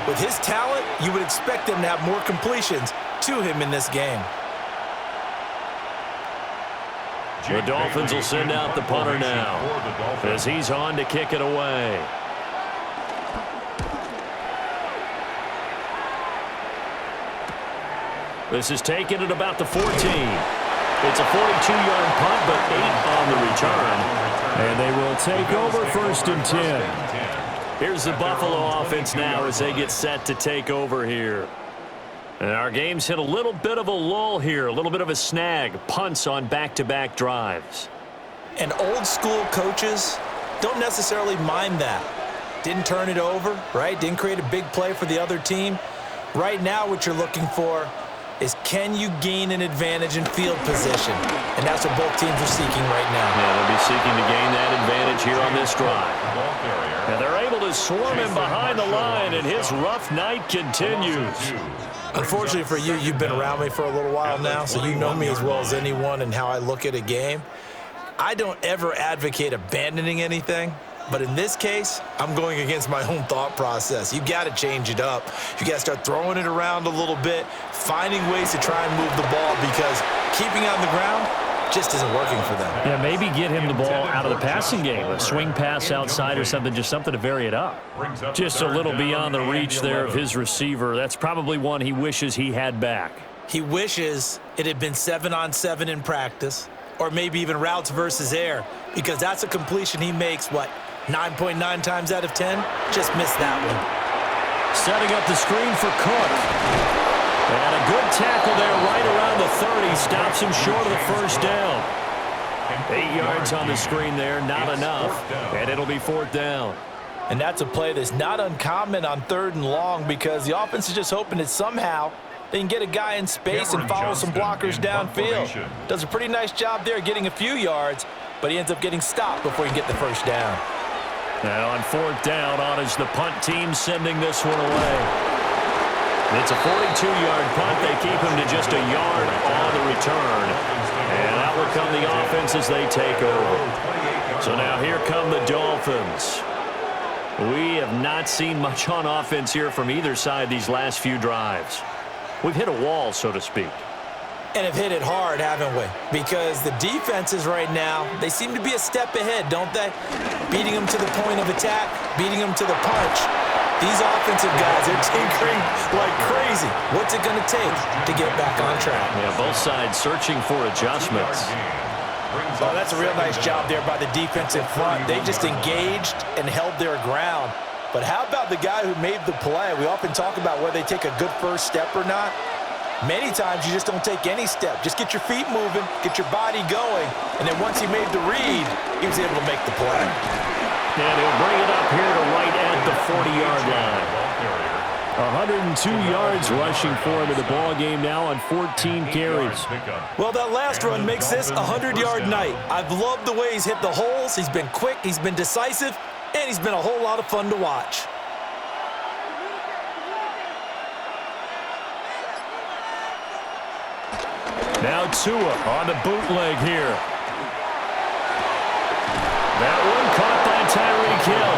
with his talent, you would expect them to have more completions to him in this game. The Dolphins will send out the punter now as he's on to kick it away. This is taken at about the 14. It's a 42-yard punt, but 8 on the return. And they will take over 1st and 10. Here's the Buffalo offense now as they get set to take over here. And our game's hit a little bit of a lull here, a little bit of a snag. Punts on back-to-back drives. And old-school coaches don't necessarily mind that. Didn't turn it over, right? Didn't create a big play for the other team. Right now what you're looking for is can you gain an advantage in field position? And that's what both teams are seeking right now. Yeah, they'll be seeking to gain that advantage here on this drive. And they're able to swarm him behind the line, and his rough night continues. Unfortunately for you, you've been around me for a little while now, so you know me as well as anyone and how I look at a game. I don't ever advocate abandoning anything. But in this case, I'm going against my own thought process. You got to change it up. You got to start throwing it around a little bit, finding ways to try and move the ball because keeping it on the ground just isn't working for them. Yeah, maybe get him the ball out of the passing game, a swing pass outside or something, just something to vary it up. Just a little beyond the reach there of his receiver. That's probably one he wishes he had back. He wishes it had been 7-on-7 in practice or maybe even routes versus air because that's a completion he makes, 9.9 times out of 10, just missed that one. Setting up the screen for Cook. And a good tackle there right around the 30. Stops him short of the first down. 8 yards on the screen there, not enough. And it'll be 4th down. And that's a play that's not uncommon on 3rd and long because the offense is just hoping to somehow they can get a guy in space and follow some blockers downfield. Does a pretty nice job there getting a few yards, but he ends up getting stopped before he can get the first down. Now on fourth down, on is the punt team sending this one away. It's a 42-yard punt. They keep him to just a yard on the return. And out will come the offense as they take over. So now here come the Dolphins. We have not seen much on offense here from either side these last few drives. We've hit a wall, so to speak. And have hit it hard, haven't we? Because the defenses right now, they seem to be a step ahead, don't they? Beating them to the point of attack, beating them to the punch. These offensive guys, they're tinkering like crazy. What's it going to take to get back on track? Yeah, both sides searching for adjustments. Oh, that's a real nice job there by the defensive front. They just engaged and held their ground. But how about the guy who made the play? We often talk about whether they take a good first step or not. Many times you just don't take any step. Just get your feet moving, get your body going, and then once he made the read, he was able to make the play. And he'll bring it up here to right at the 40-yard line. 102 yards rushing for him in the ball game now on 14 carries. Well, that last run makes this a 100-yard night. I've loved the way he's hit the holes. He's been quick, he's been decisive, and he's been a whole lot of fun to watch. Now Tua on the bootleg here. That one caught by Tyreek Hill.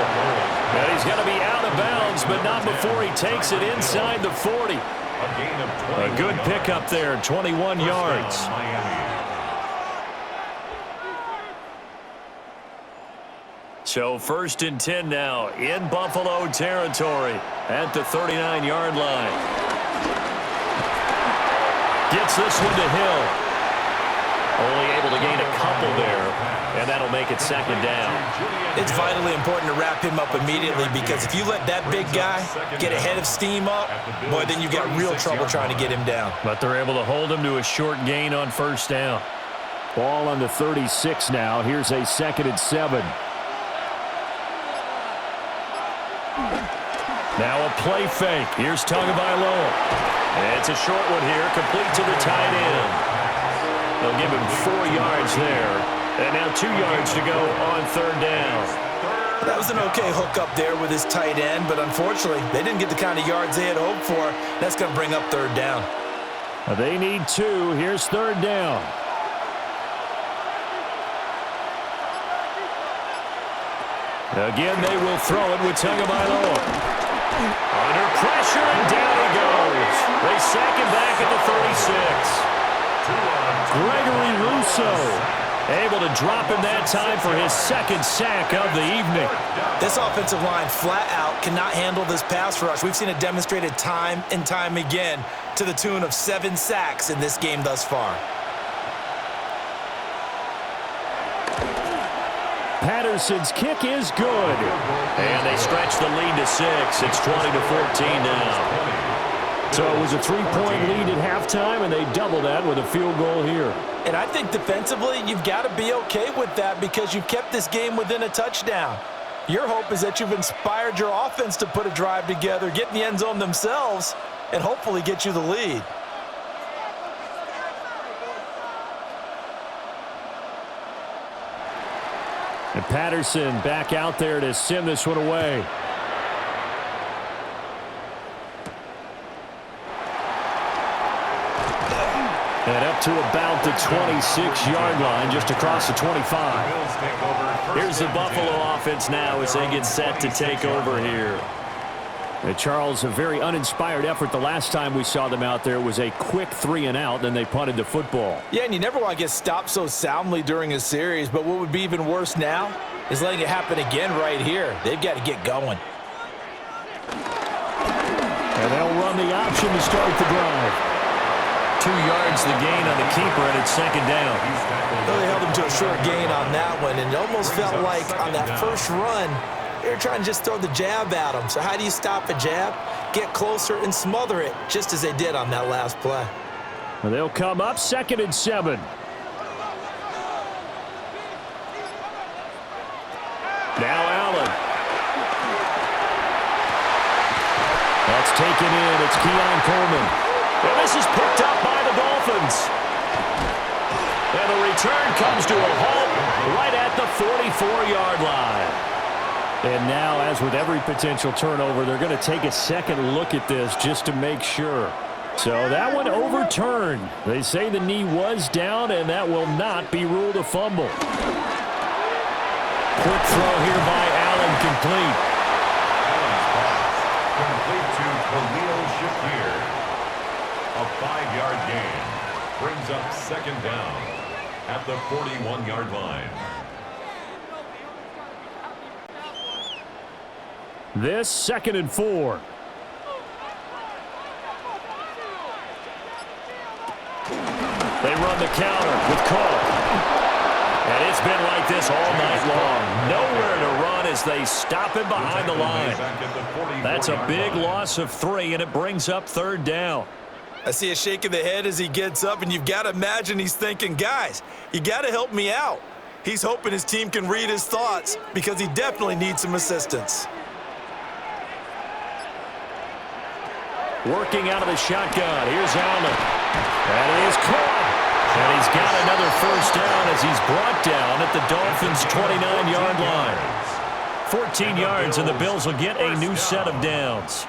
And he's going to be out of bounds, but not before he takes it inside the 40. A good pickup there, 21 yards. So 1st and 10 now in Buffalo territory at the 39-yard line. Gets this one to Hill. Only able to gain a couple there, and that'll make it 2nd down. It's vitally important to wrap him up immediately because if you let that big guy get a head of steam up, boy, then you've got real trouble trying to get him down. But they're able to hold him to a short gain on 1st down. Ball on the 36 now. Here's a 2nd and 7. Now a play fake. Here's Tagovailoa. It's a short one here, complete to the tight end. They'll give him 4 yards there. And now 2 yards to go on 3rd down. That was an okay hook up there with his tight end, but unfortunately, they didn't get the kind of yards they had hoped for. That's going to bring up 3rd down. They need 2. Here's 3rd down. Again, they will throw it with Tagovailoa. Under pressure, and down he goes. They sack him back at the 36. Gregory Rousseau able to drop him that time for his 2nd sack of the evening. This offensive line flat out cannot handle this pass rush. We've seen it demonstrated time and time again to the tune of 7 sacks in this game thus far. Patterson's kick is good. And they stretch the lead to 6. It's 20-14 now. So it was a 3-point lead at halftime, and they double that with a field goal here. And I think defensively, you've got to be okay with that because you've kept this game within a touchdown. Your hope is that you've inspired your offense to put a drive together, get in the end zone themselves, and hopefully get you the lead. And Patterson back out there to send this one away. And up to about the 26-yard line, just across the 25. Here's the Buffalo offense now as they get set to take over here. Charles, a very uninspired effort the last time we saw them out there was a quick 3-and-out, then they punted the football. Yeah, and you never want to get stopped so soundly during a series, but what would be even worse now is letting it happen again right here. They've got to get going. And they'll run the option to start the drive. 2 yards the gain on the keeper, and it's 2nd down. Well, they held him to a short gain on that one, and it almost felt like on that first run, they were trying to just throw the jab at him. So how do you stop a jab? Get closer and smother it, just as they did on that last play. And they'll come up 2nd and 7. Now Allen. That's taken in. It's Keon Coleman. And this is picked up by the Dolphins. And the return comes to a halt right at the 44-yard line. And now, as with every potential turnover, they're going to take a second look at this just to make sure. So that one overturned. They say the knee was down, and that will not be ruled a fumble. Quick throw here by Allen, complete. Complete to Khalil Shakir. A 5-yard gain brings up second down at the 41-yard line. This 2nd and 4. They run the counter with Cook. And it's been like this all night long. Nowhere to run as they stop him behind the line. That's a big loss of 3, and it brings up 3rd down. I see a shake of the head as he gets up, and you've got to imagine he's thinking, guys, you got to help me out. He's hoping his team can read his thoughts because he definitely needs some assistance. Working out of the shotgun. Here's Allen. That is caught. And he's got another 1st down as he's brought down at the Dolphins' 29-yard line. 14 yards, and the Bills will get a new set of downs.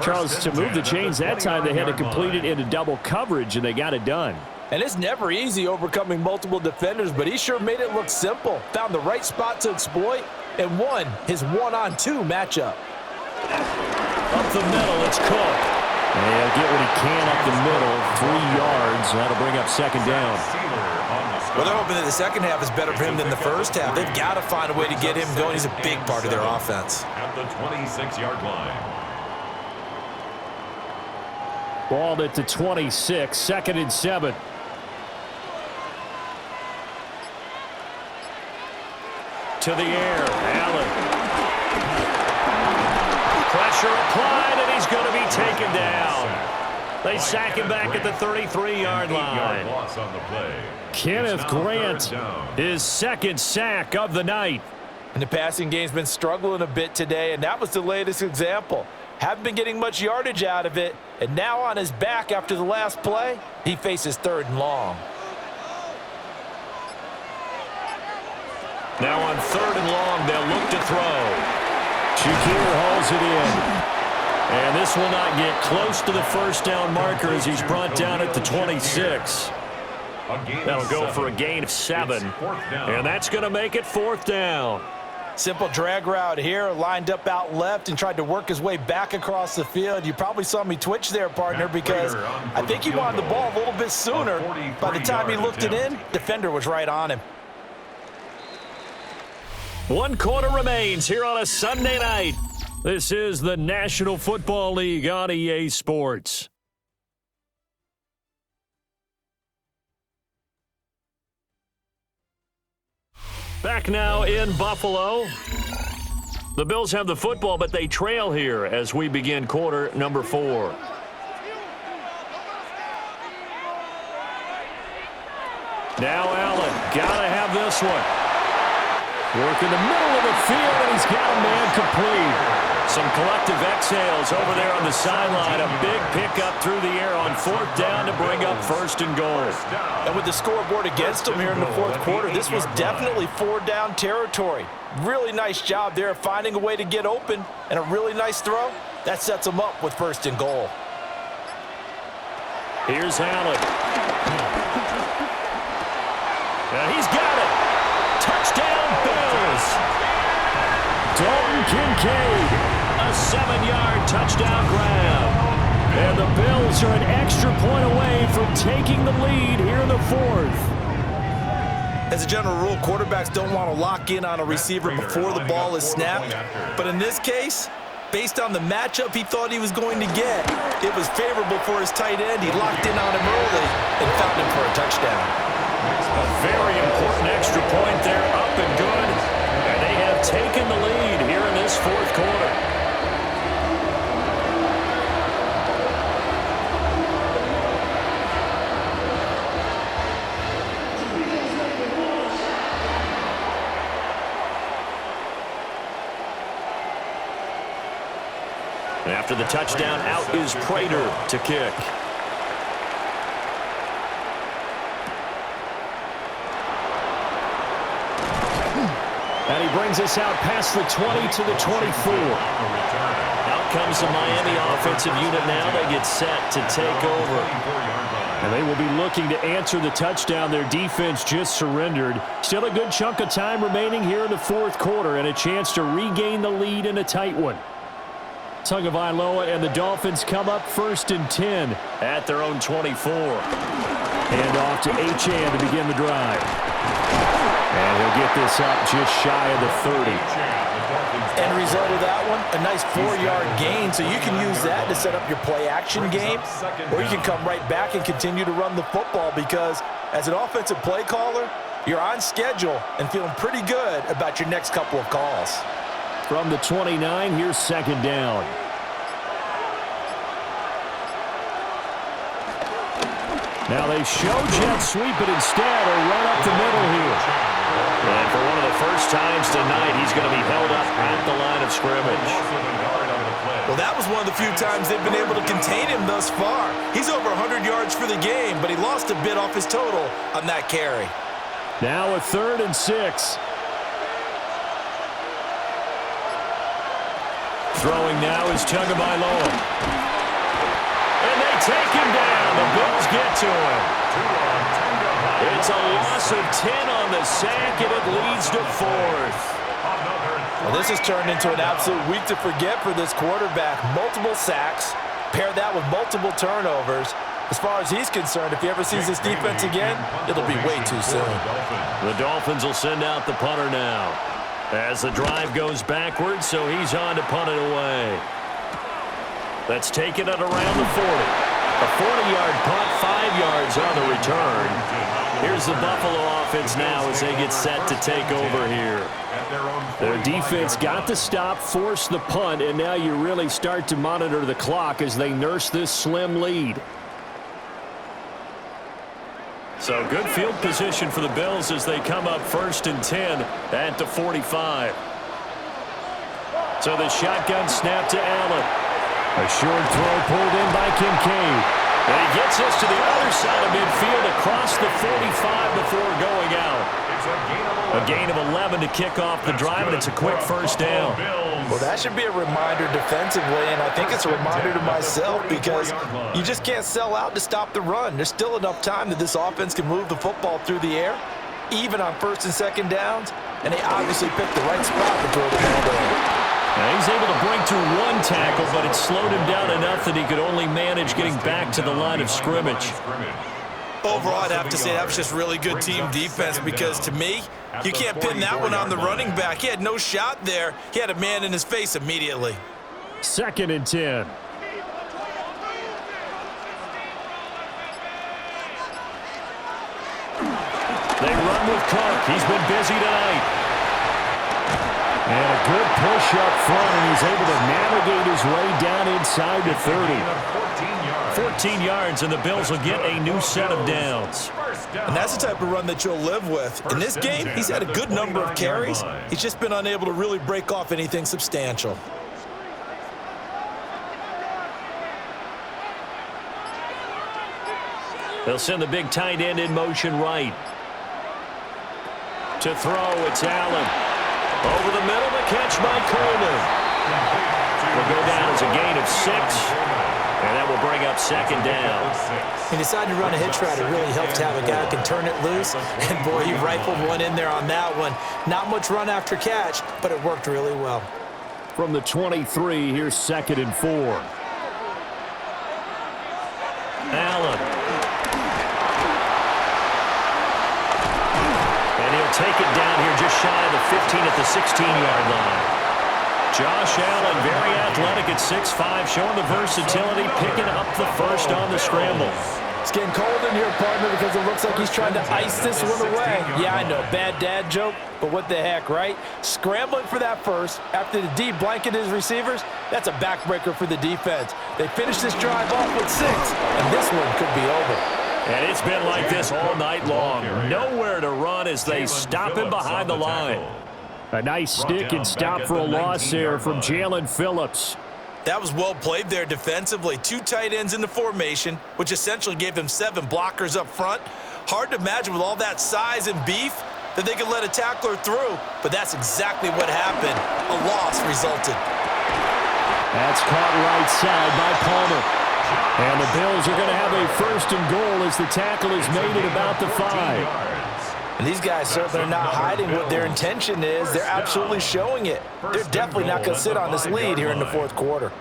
Charles, to move the chains that time, they had to complete it into double coverage, and they got it done. And it's never easy overcoming multiple defenders, but he sure made it look simple. Found the right spot to exploit and won his 1-on-2 matchup. Up the middle, it's Cook. And he'll get what he can up the middle, 3 yards. That'll bring up second down. Well, they're hoping that the second half is better for him than the first half. They've got to find a way to get him going. He's a big part of their offense. At the 26-yard line. Balled at the 26, 2nd and 7. To the air, Allen. Pressure applied, and he's going to be taken down. They sack him back at the 33-yard line. Loss on the play. Kenneth Grant, his 2nd sack of the night. And the passing game's been struggling a bit today, and that was the latest example. Haven't been getting much yardage out of it, and now on his back after the last play, he faces 3rd and long. Now on 3rd and long, they'll look to throw. Shakir hauls it in. And this will not get close to the 1st down marker as he's brought down at the 26. That'll go for a gain of 7. And that's going to make it 4th down. Simple drag route here, lined up out left and tried to work his way back across the field. You probably saw me twitch there, partner, because I think he wanted the ball a little bit sooner. By the time he looked it in, defender was right on him. 1 quarter remains here on a Sunday night. This is the National Football League on EA Sports. Back now in Buffalo. The Bills have the football, but they trail here as we begin quarter number 4. Now Allen, gotta have this one. Work in the middle of the field, and he's got a man complete. Some collective exhales over there on the sideline. A big pickup through the air on 4th down to bring up 1st and goal. And with the scoreboard against him here in the 4th quarter, this was definitely 4-down territory. Really nice job there finding a way to get open, and a really nice throw. That sets him up with 1st and goal. Here's Allen. And he's got it. Touchdown, Bills. Dalton Kincaid, a 7-yard touchdown grab. And the Bills are an extra point away from taking the lead here in the 4th. As a general rule, quarterbacks don't want to lock in on a receiver before the ball is snapped. But in this case, based on the matchup he thought he was going to get, it was favorable for his tight end. He locked in on him early and found him for a touchdown. A very important extra point there, up and good. And they have taken the lead here in this 4th quarter. And after the touchdown, out is Prater to kick. brings us out past the 20 to the 24. Out comes the Miami offensive unit now. They get set to take over. And they will be looking to answer the touchdown their defense just surrendered. Still a good chunk of time remaining here in the fourth quarter and a chance to regain the lead in a tight one. Tagovailoa and the Dolphins come up 1st and 10 at their own 24. Hand off to Achane to begin the drive. And he'll get this up just shy of the 30. End result of that one, a nice 4-yard gain, so you can use that to set up your play-action game, or you can come right back and continue to run the football because as an offensive play caller, you're on schedule and feeling pretty good about your next couple of calls. From the 29, here's 2nd down. Now they show jet sweep, but instead a run up the middle here. And for one of the first times tonight, he's going to be held up at the line of scrimmage. Well, that was one of the few times they've been able to contain him thus far. He's over 100 yards for the game, but he lost a bit off his total on that carry. Now a 3rd and 6. Throwing now is Tagovailoa. And they take him down. The Bills get to him. It's a loss of 10 on the sack, and it leads to 4th. Well, this has turned into an absolute week to forget for this quarterback. Multiple sacks, pair that with multiple turnovers. As far as he's concerned, if he ever sees this defense again, it'll be way too soon. The Dolphins will send out the punter now. As the drive goes backwards, so he's on to punt it away. Let's take it at around the 40. A 40-yard punt, 5 yards on the return. Here's the Buffalo offense now as they get set to take over here. Their defense got the stop, forced the punt, and now you really start to monitor the clock as they nurse this slim lead. So good field position for the Bills as they come up 1st and 10 at the 45. So the shotgun snap to Allen. A short throw pulled in by Kincaid. And he gets us to the other side of midfield across the 45 before going out. A gain of 11 to kick off the drive, and it's a quick 1st down. Well, that should be a reminder defensively, and I think it's a reminder to myself because you just can't sell out to stop the run. There's still enough time that this offense can move the football through the air, even on 1st and 2nd downs, and they obviously picked the right spot to throw the ball down. Now he's able to break through one tackle, but it slowed him down enough that he could only manage getting back to the line of scrimmage. Overall, I'd have to say that was just really good team defense because, to me, you can't pin that one on the running back. He had no shot there. He had a man in his face immediately. 2nd and 10. They run with Cook. He's been busy tonight. And a good push up front, and he's able to navigate his way down inside the 30. 14 yards, and the Bills will get a new set of downs. And that's the type of run that you'll live with. In this game, he's had a good number of carries. He's just been unable to really break off anything substantial. They'll send the big tight end in motion right. To throw, it's Allen. Over the middle, the catch by Coleman. Will go down as a gain of 6, and that will bring up 2nd down. He decided to run a hitch route. It really helps to have a guy who can turn it loose, and boy, he rifled one in there on that one. Not much run after catch, but it worked really well. From the 23, here's 2nd and 4. Allen. Take it down here just shy of the 15 at the 16-yard line. Josh Allen, very athletic at 6'5", showing the versatility, picking up the 1st on the scramble. It's getting cold in here, partner, because it looks like he's trying to ice this one away. Yeah, I know, bad dad joke, but what the heck, right? Scrambling for that 1st after the D blanketed his receivers, that's a backbreaker for the defense. They finished this drive off with 6, and this one could be over. And it's been like this all night long. Nowhere to run as they stop him behind the line. A nice stick and stop for a loss there from Jalen Phillips. That was well played there defensively. 2 tight ends in the formation, which essentially gave them 7 blockers up front. Hard to imagine with all that size and beef, that they could let a tackler through, but that's exactly what happened. A loss resulted. That's caught right side by Palmer. And the Bills are going to have a first and goal as the tackle is made at about the 5. And these guys certainly are not hiding what their intention is. They're absolutely showing it. They're definitely not going to sit on this lead here in the fourth quarter.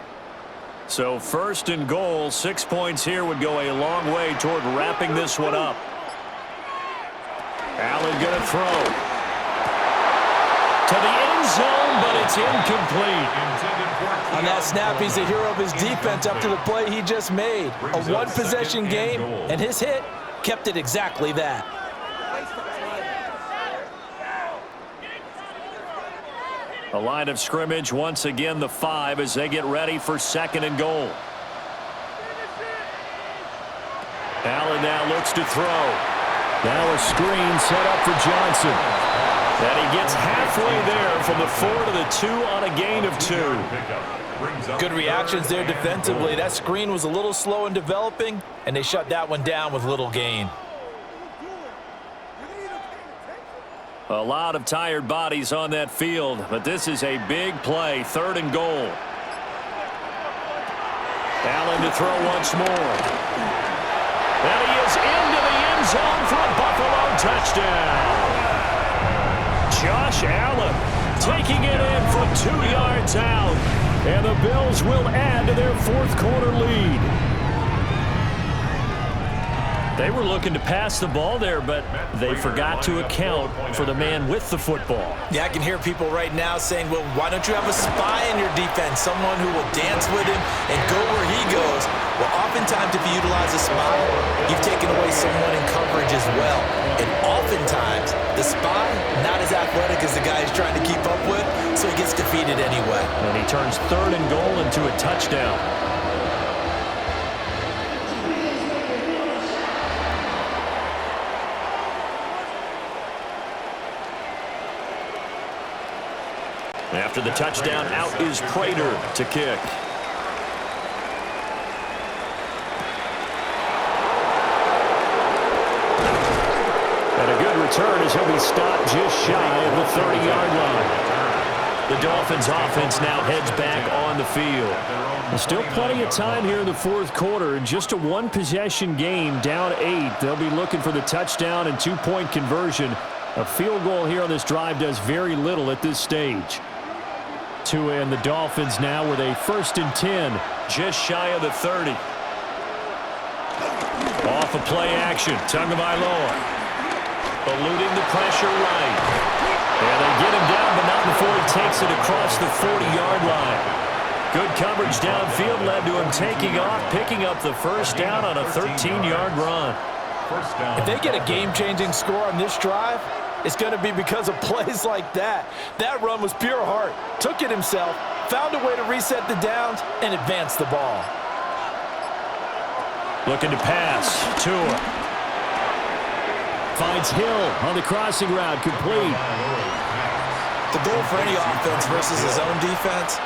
So first and goal, 6 points here would go a long way toward wrapping this one up. Allen going to throw. To the end zone, but it's incomplete. On that snap, he's the hero of his defense up to the play he just made. A one-possession game, and his hit kept it exactly that. A line of scrimmage, once again the 5 as they get ready for second and goal. Allen now looks to throw. Now a screen set up for Johnson. And he gets halfway there from the 4 to the 2 on a gain of 2. Good reactions there defensively. That screen was a little slow in developing, and they shut that one down with little gain. A lot of tired bodies on that field, but this is a big play, third and goal. Allen to throw once more. And he is into the end zone for a Buffalo touchdown. Josh Allen taking it in from 2 yards out, and the Bills will add to their fourth quarter lead. They were looking to pass the ball there, but they forgot to account for the man with the football. Yeah, I can hear people right now saying, well, why don't you have a spy in your defense, someone who will dance with him and go where he goes? Well, oftentimes if you utilize a spy, you've taken away someone in coverage as well. And oftentimes, the spy, not as athletic as the guy he's trying to keep up with, so he gets defeated anyway. And he turns third and goal into a touchdown. After the touchdown, out is Prater to kick. And a good return as he'll be stopped just shy of the 30-yard line. The Dolphins offense now heads back on the field. There's still plenty of time here in the fourth quarter. Just a one-possession game, down 8. They'll be looking for the touchdown and two-point conversion. A field goal here on this drive does very little at this stage. Tua and the Dolphins now with a 1st and 10. Just shy of the 30. Off of play action. Tagovailoa eluding the pressure right. And they get him down, but not before he takes it across the 40-yard line. Good coverage downfield led to him taking off, picking up the first down on a 13-yard run. If they get a game-changing score on this drive, it's going to be because of plays like that. That run was pure heart. Took it himself, found a way to reset the downs, and advance the ball. Looking to pass. Tua finds Hill on the crossing route, complete. The goal for any offense versus his own defense,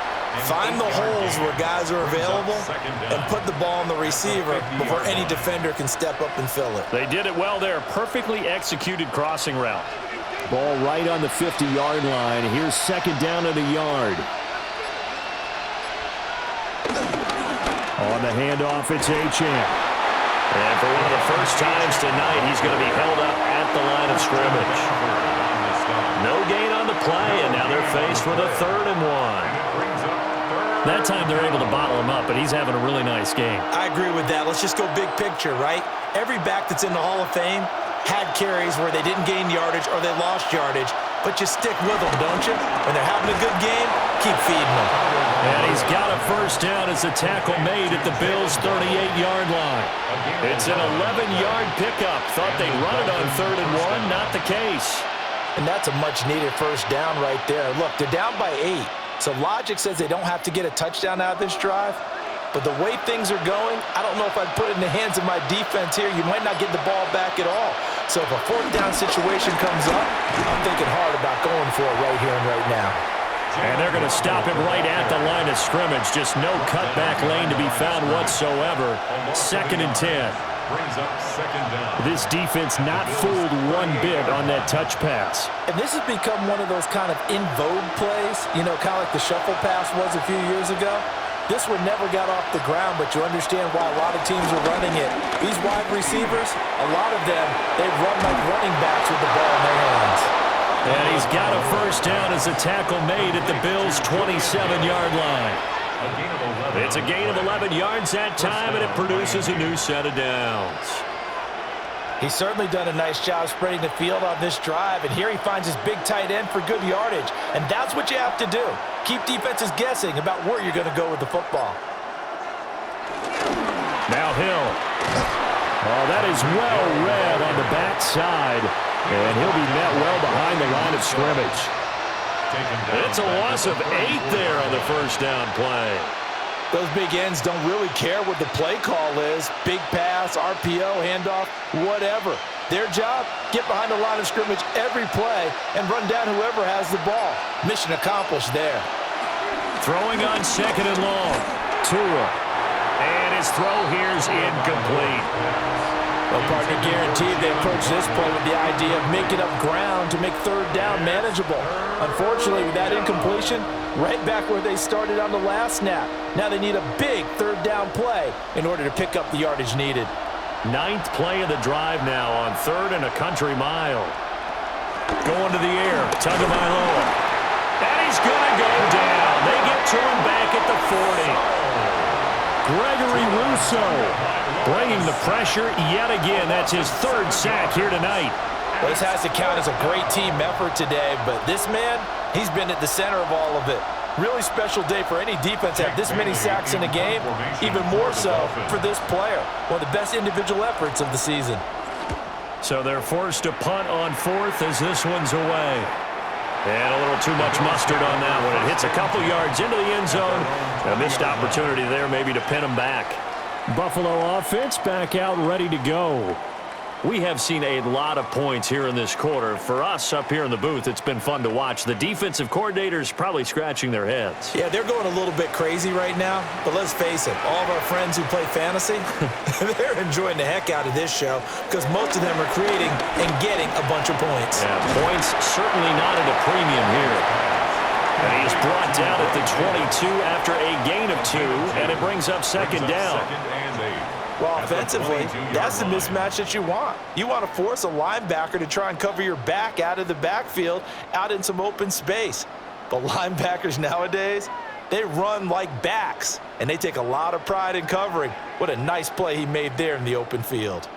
find the holes where guys are available and put the ball on the receiver before any defender can step up and fill it. They did it well there. Perfectly executed crossing route. Ball right on the 50-yard line. Here's second down at a yard. On the handoff, it's Achane. And for one of the first times tonight, he's going to be held up at the line of scrimmage. No gain on the play, and now they're faced with a 3rd and 1. That time they're able to bottle him up, but he's having a really nice game. I agree with that. Let's just go big picture, right? Every back that's in the Hall of Fame had carries where they didn't gain yardage or they lost yardage, but you stick with them, don't you? When they're having a good game, keep feeding them. And he's got a first down as the tackle made at the Bills' 38-yard line. It's an 11-yard pickup. Thought they'd run it on 3rd and 1. Not the case. And that's a much-needed first down right there. Look, they're down by 8. So logic says they don't have to get a touchdown out of this drive. But the way things are going, I don't know if I'd put it in the hands of my defense here. You might not get the ball back at all. So if a 4th down situation comes up, I'm thinking hard about going for it right here and right now. And they're going to stop him right at the line of scrimmage. Just no cutback lane to be found whatsoever. 2nd and 10. Brings up second down. This defense not fooled one bit on that touch pass. And this has become one of those kind of in vogue plays, you know, kind of like the shuffle pass was a few years ago. This one never got off the ground, but you understand why a lot of teams are running it. These wide receivers, a lot of them, they run like running backs with the ball in their hands. And he's got a first down as a tackle made at the Bills' 27-yard line. It's a gain of 11 yards that time, and it produces a new set of downs. He's certainly done a nice job spreading the field on this drive, and here he finds his big tight end for good yardage. And that's what you have to do. Keep defenses guessing about where you're going to go with the football. Now Hill. Oh, that is well read on the backside, and he'll be met well behind the line of scrimmage. It's a loss of 8 there on the first down play. Those big ends don't really care what the play call is. Big pass, RPO, handoff, whatever. Their job, get behind the line of scrimmage every play and run down whoever has the ball. Mission accomplished there. Throwing on second and long. Tua. And his throw here's incomplete. Well, partner, guaranteed they approach this play with the idea of making up ground to make third down manageable. Unfortunately, with that incompletion, right back where they started on the last snap. Now they need a big third down play in order to pick up the yardage needed. 9th play of the drive now on 3rd and a country mile. Going to the air. Tagovailoa. And he's going to go down. They get to him back at the 40. Gregory Rousseau bringing the pressure yet again. That's his 3rd sack here tonight. Well, this has to count as a great team effort today, but this man, he's been at the center of all of it. Really special day for any defense to have this many sacks in a game, even more so for this player. One of the best individual efforts of the season. So they're forced to punt on 4th as this one's away. And a little too much mustard on that one. It hits a couple yards into the end zone. A missed opportunity there maybe to pin him back. Buffalo offense back out ready to go. We have seen a lot of points here in this quarter. For us up here in the booth, it's been fun to watch. The defensive coordinators probably scratching their heads. Yeah, they're going a little bit crazy right now, but let's face it, all of our friends who play fantasy, they're enjoying the heck out of this show because most of them are creating and getting a bunch of points. Yeah, points certainly not at a premium here. And he's brought down at the 22 after a gain of 2, and it brings up second down. Well, offensively, that's the mismatch that you want. You want to force a linebacker to try and cover your back out of the backfield, out in some open space. But linebackers nowadays, they run like backs, and they take a lot of pride in covering. What a nice play he made there in the open field.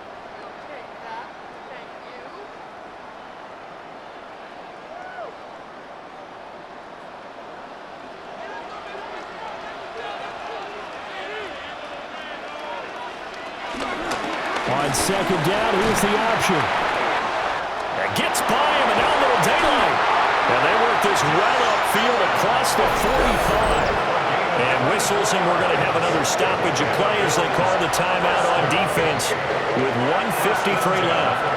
On second down, here's the option. It gets by him, and now a little daylight. And they work this well upfield across the 45. And whistles, and we're going to have another stoppage of play as they call the timeout on defense with 1:53 left.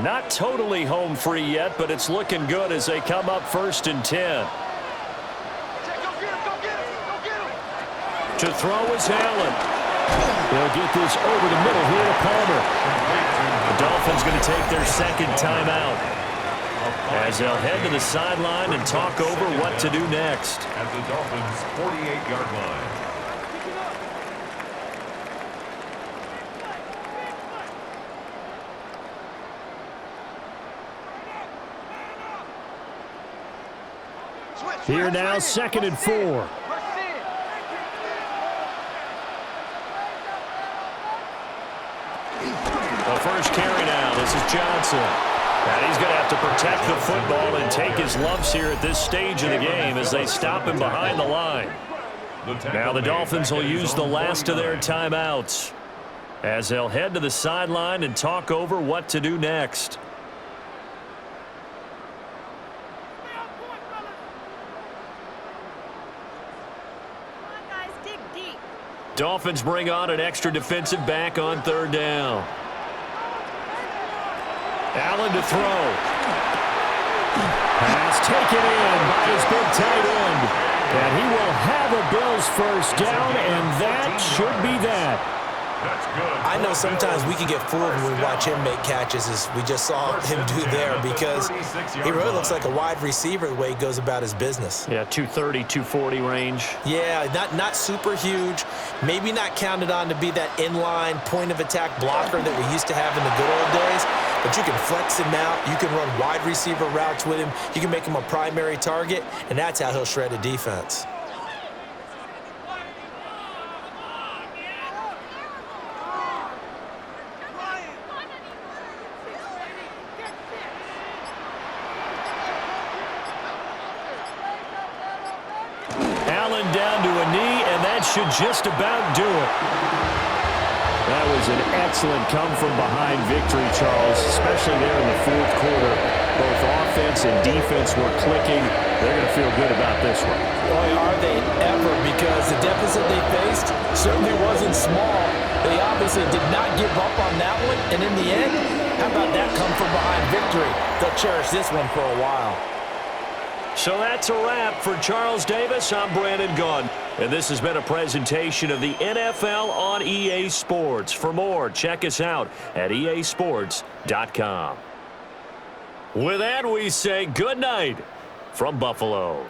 Not totally home free yet, but it's looking good as they come up 1st and 10. To throw is Allen. They'll get this over the middle here to Palmer. The Dolphins going to take their 2nd timeout as they'll head to the sideline and talk over what to do next. At the Dolphins' 48-yard line. Here now, 2nd and 4. The first carry now. This is Johnson. And he's going to have to protect the football and take his lumps here at this stage of the game as they stop him behind the line. Now the Dolphins will use the last of their timeouts as they'll head to the sideline and talk over what to do next. Dolphins bring on an extra defensive back on 3rd down. Allen to throw. Pass taken in by his big tight end. And he will have a Bills first down, and that should be that. I know sometimes we can get fooled when we watch him make catches, as we just saw him do there, because he really looks like a wide receiver the way he goes about his business. Yeah, 230, 240 range. Yeah, not super huge, maybe not counted on to be that inline point-of-attack blocker that we used to have in the good old days, but you can flex him out, you can run wide receiver routes with him, you can make him a primary target, and that's how he'll shred a defense. Allen down to a knee, and that should just about do it. That was an excellent come-from-behind victory, Charles, especially there in the fourth quarter. Both offense and defense were clicking. They're going to feel good about this one. Boy, are they ever, because the deficit they faced certainly wasn't small. They obviously did not give up on that one, and in the end, how about that come-from-behind victory? They'll cherish this one for a while. So that's a wrap for Charles Davis. I'm Brandon Gunn, and this has been a presentation of the NFL on EA Sports. For more, check us out at easports.com. With that, we say good night from Buffalo.